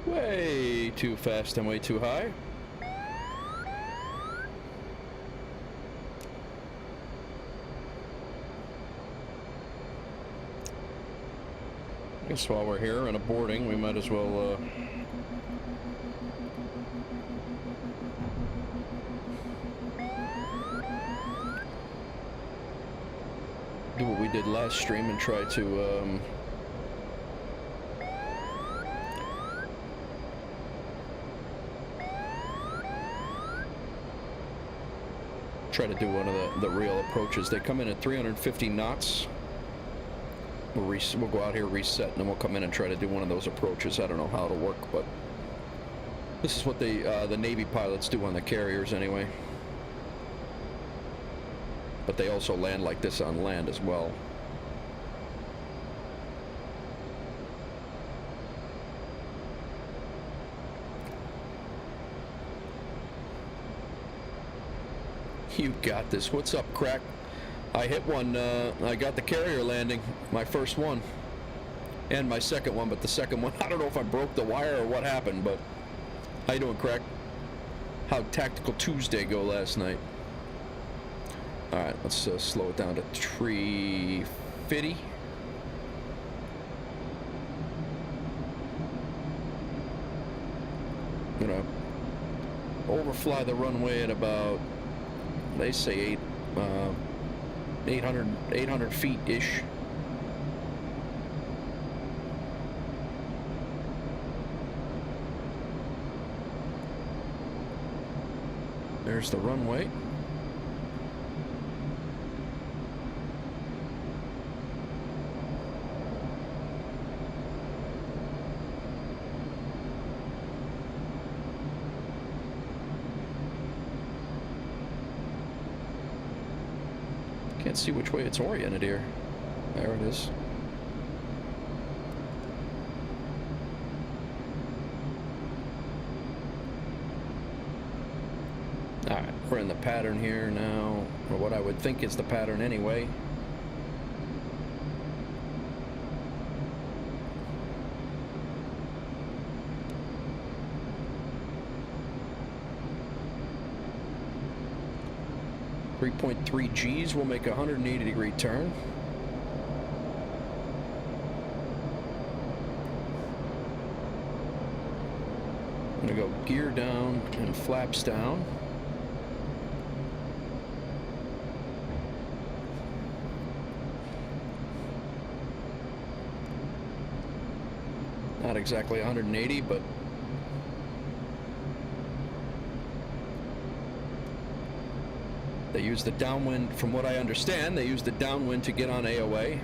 A: Way too fast and way too high. Guess while we're here and a boarding, we might as well do what we did last stream and try to try to do one of the real approaches. They come in at 350 knots. We'll go out here, reset, and then we'll come in and try to do one of those approaches. I don't know how it'll work, but this is what the Navy pilots do on the carriers anyway. But they also land like this on land as well. You got this. What's up, Crack? I hit one, I got the carrier landing, my first one, and my second one, but the second one, I don't know if I broke the wire or what happened, but how you doing, Crack? How'd Tactical Tuesday go last night? Alright, let's slow it down to 350. overfly the runway at about, they say 800 feet-ish. There's the runway. Can't see which way it's oriented here. There it is. Alright, we're in the pattern here now, or what I would think is the pattern anyway. .3 G's will make a 180-degree turn. I'm gonna go gear down and flaps down. Not exactly 180, but they use the downwind, from what I understand, they use the downwind to get on AOA.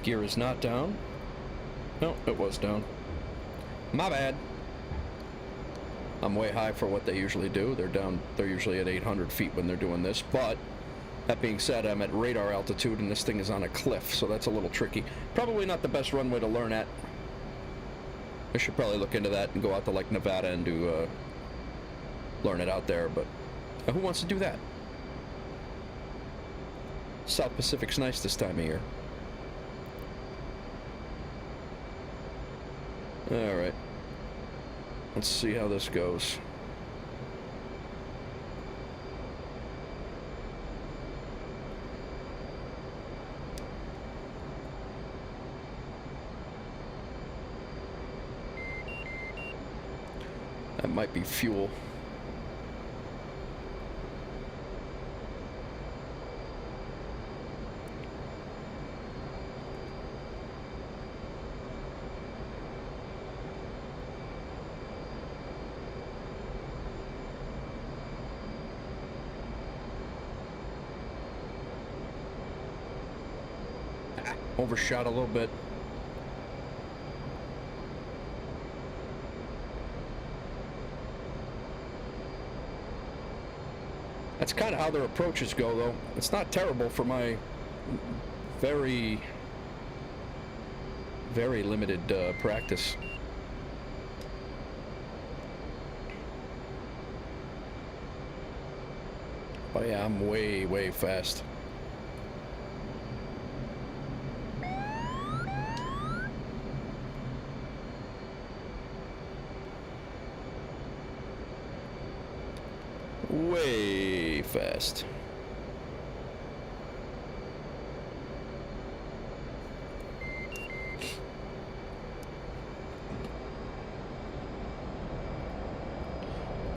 A: Gear is not down. No, it was down. My bad. I'm way high for what they usually do. They're usually at 800 feet when they're doing this, but that being said, I'm at radar altitude and this thing is on a cliff, so that's a little tricky. Probably not the best runway to learn at. I should probably look into that and go out to like Nevada and do learn it out there, but who wants to do that? South Pacific's nice this time of year. All right. Let's see how this goes. That might be fuel. Overshot a little bit. That's kind of how their approaches go, though. It's not terrible for my very, very limited practice. But yeah, I'm way, way fast. Way fast.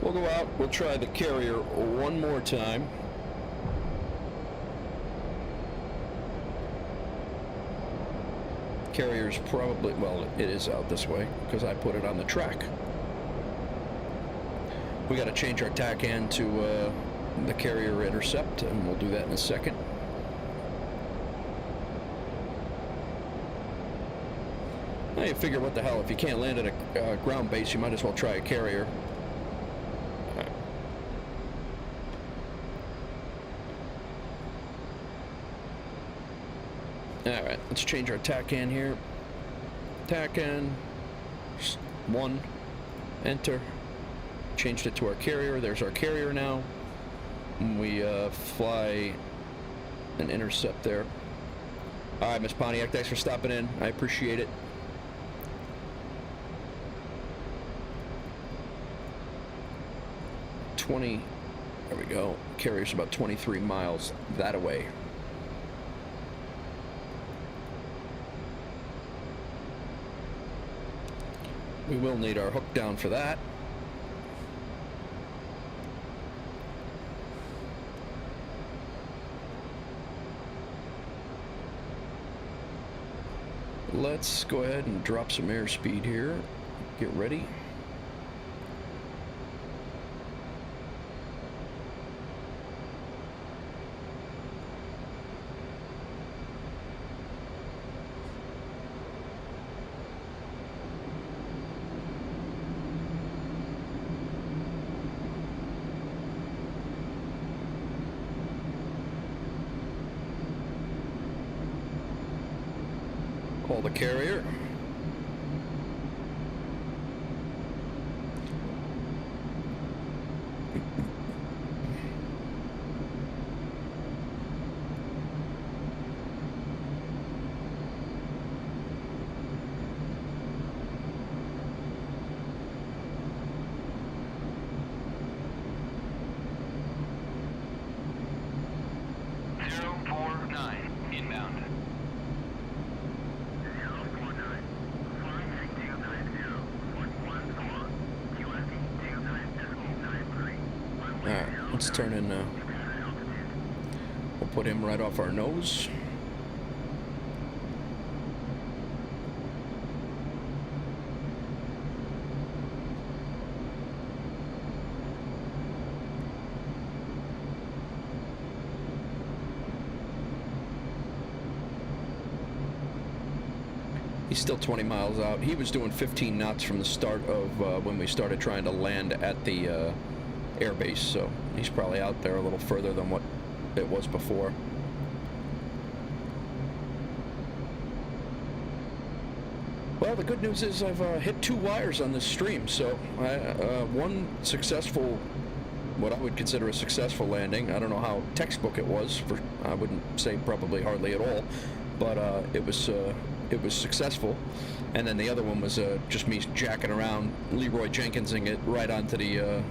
A: We'll go out, we'll try the carrier one more time. Carrier's probably, well, it is out this way because I put it on the track. We got to change our tack hand to the carrier intercept, and we'll do that in a second. Now you figure, what the hell, if you can't land at a ground base, you might as well try a carrier. Alright, let's change our tack hand here. Tack hand, 1, enter. Changed it to our carrier. There's our carrier now. And we fly an intercept there. All right, Miss Pontiac, thanks for stopping in. I appreciate it. 20, there we go. Carrier's about 23 miles that away. We will need our hook down for that. Let's go ahead and drop some airspeed here. Get ready. Call the carrier. Let's turn in, we'll put him right off our nose. He's still 20 miles out. He was doing 15 knots from the start of when we started trying to land at the airbase, so he's probably out there a little further than what it was before. Well, the good news is I've hit 2 wires on this stream, so one successful, what I would consider a successful landing. I don't know how textbook it was, for I wouldn't say probably hardly at all, but it was successful. And then the other one was just me jacking around, LEROY Jenkinsing it right onto the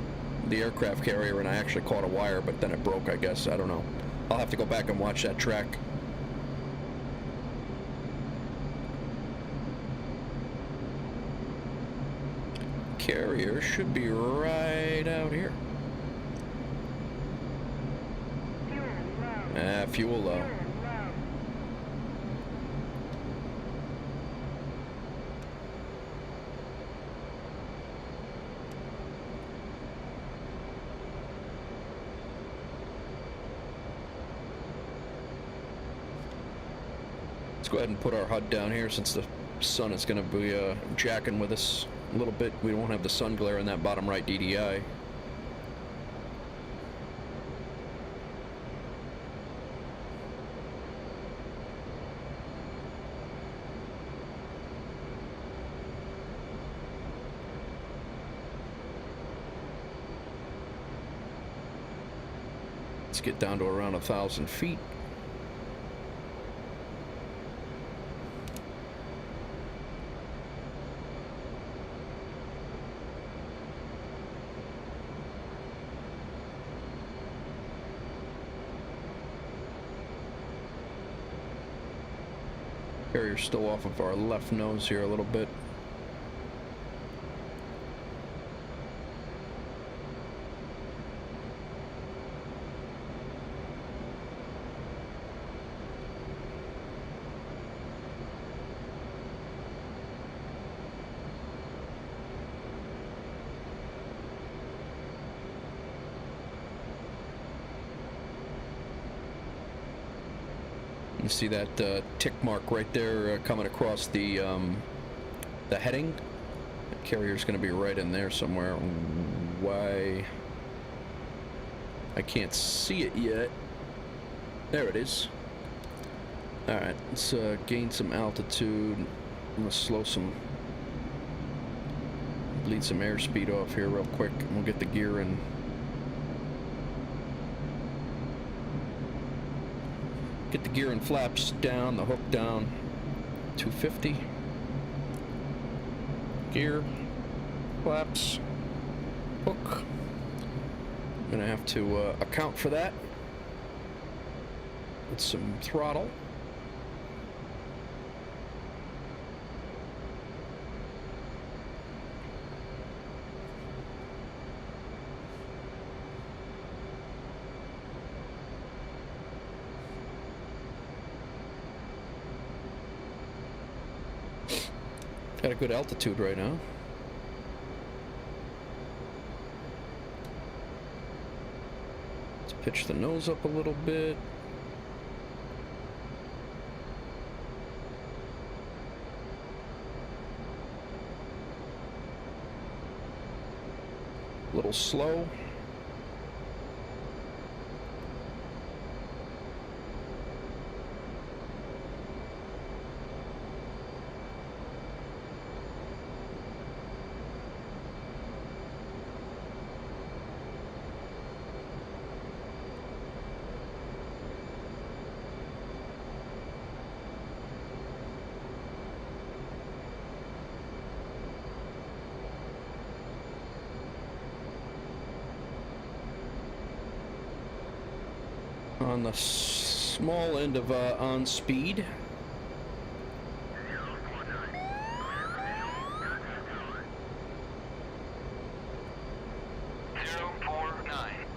A: aircraft carrier, and I actually caught a wire, but then it broke, I guess. I don't know. I'll have to go back and watch that track. Carrier should be right out here. Fuel low. Let's go ahead and put our HUD down here since the sun is going to be jacking with us a little bit. We won't have the sun glare in that bottom right DDI. Let's get down to around 1,000 feet. Carrier's still off of our left nose here a little bit. You see that tick mark right there coming across the heading? The carrier's going to be right in there somewhere. Why? I can't see it yet. There it is. Alright, let's gain some altitude. I'm going to bleed some airspeed off here real quick, and we'll get the gear in. Get the gear and flaps down, the hook down. 250. Gear, flaps, hook. I'm gonna have to account for that with some throttle. Got a good altitude right now. Let's pitch the nose up a little bit. A little slow. On the small end of on speed.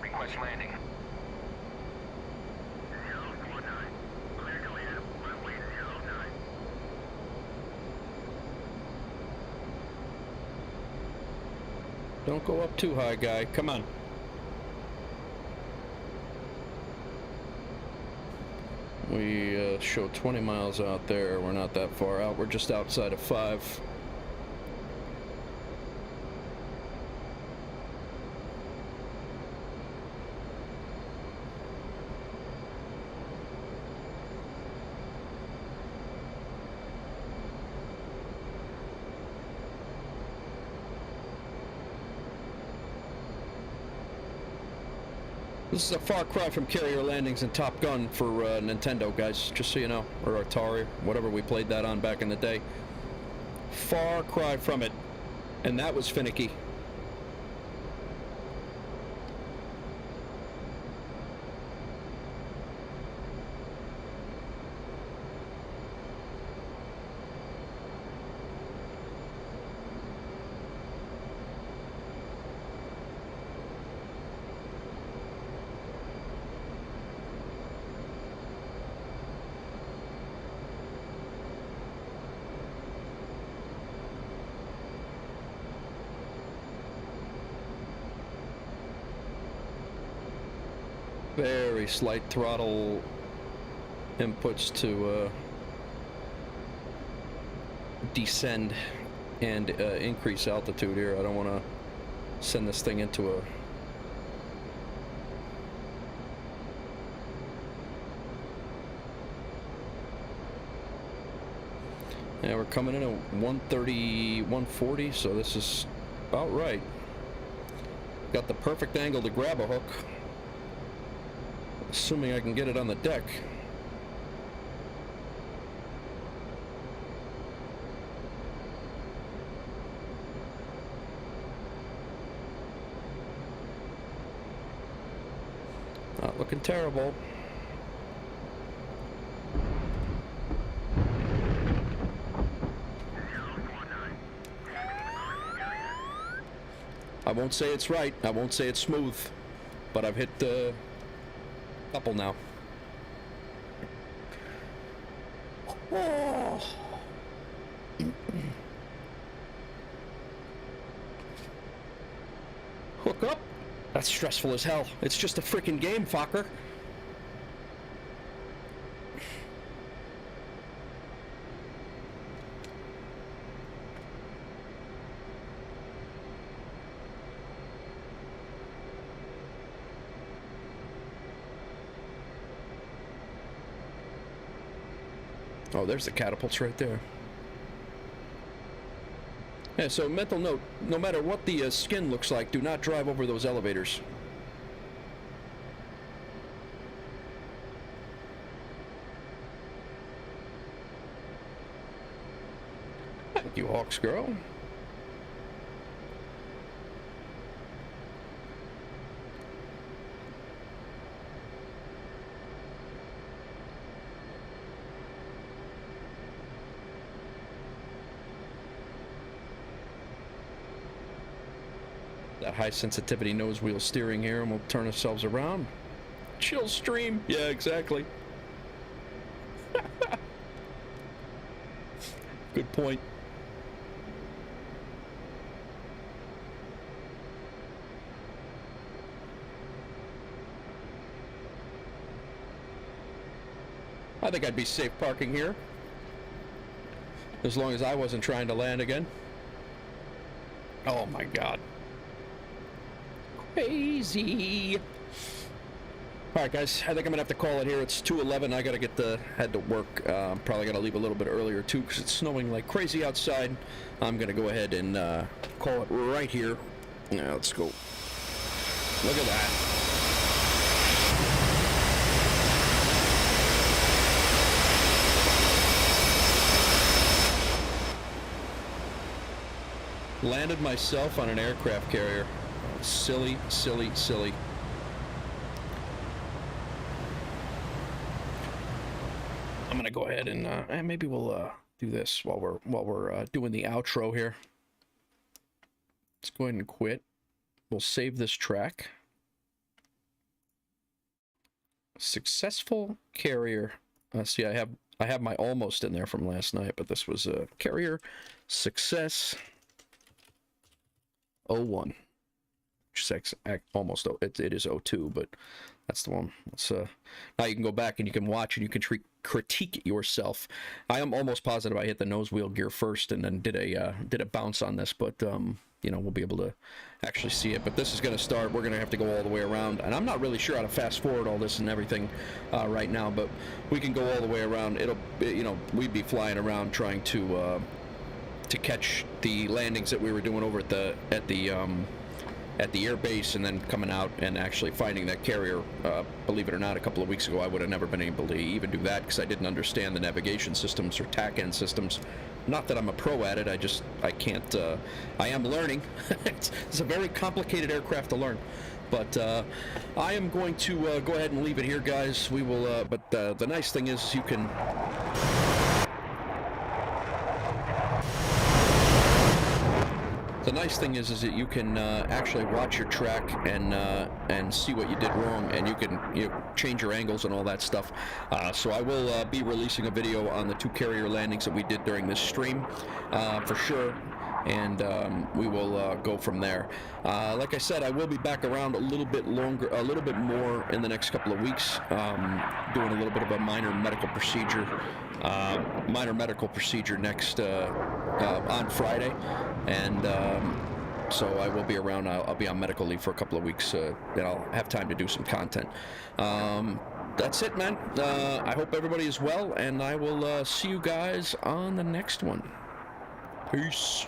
B: Request landing.
A: Don't go up too high, guy. Come on. We show 20 miles out there. We're not that far out. We're just outside of 5. This is a far cry from Carrier Landings and Top Gun for Nintendo, guys, just so you know, or Atari, whatever we played that on back in the day. Far cry from it, and that was finicky. Very slight throttle inputs to descend and increase altitude here. I don't want to send this thing into a yeah, we're coming in at 130, 140, so this is about right. Got the perfect angle to grab a hook. Assuming I can get it on the deck. Not looking terrible. I won't say it's right. I won't say it's smooth, but I've hit the couple now. Oh. Hook up? That's stressful as hell. It's just a freaking game, fucker. Oh, there's the catapults right there. Yeah, so mental note, no matter what the skin looks like, do not drive over those elevators. Thank you, HawksGirl. that high sensitivity nose wheel steering here, and we'll turn ourselves around. Chill stream. Yeah, exactly. Good point. I think I'd be safe parking here, as long as I wasn't trying to land again. Oh my god. Crazy. Alright guys, I think I'm gonna have to call it here. It's 2:11. I gotta head to work. Probably gotta leave a little bit earlier too, because it's snowing like crazy outside. I'm gonna go ahead and call it right here. Now let's go. Look at that. Landed myself on an aircraft carrier. Silly, silly, silly. I'm gonna go ahead and maybe we'll do this while we're doing the outro here. Let's go ahead and quit. We'll save this track. Successful carrier. See, I have my almost in there from last night, but this was a carrier success 01. Which is almost, it is 02, but that's the one. Let's, now you can go back and you can watch and you can critique it yourself. I am almost positive I hit the nose wheel gear first and then did a bounce on this, but you know, we'll be able to actually see it. But this is going to start. We're going to have to go all the way around, and I'm not really sure how to fast forward all this and everything right now, but we can go all the way around. It'll, you know, we'd be flying around trying to catch the landings that we were doing over at the air base, and then coming out and actually finding that carrier. Believe it or not, a couple of weeks ago I would have never been able to even do that because I didn't understand the navigation systems or TAC-end systems. Not that I'm a pro at it, I can't, I am learning. It's a very complicated aircraft to learn. But I am going to go ahead and leave it here, guys. We will, but the nice thing is you can... The nice thing is that you can actually watch your track and see what you did wrong, and you can change your angles and all that stuff. So I will be releasing a video on the 2 carrier landings that we did during this stream for sure, and we will go from there. Like I said, I will be back around a little bit longer, a little bit more in the next couple of weeks, doing a little bit of a minor medical procedure. Next on Friday, and so I will be around. I'll be on medical leave for a couple of weeks, and I'll have time to do some content. That's it, man. I hope everybody is well, and I will see you guys on the next one. Peace.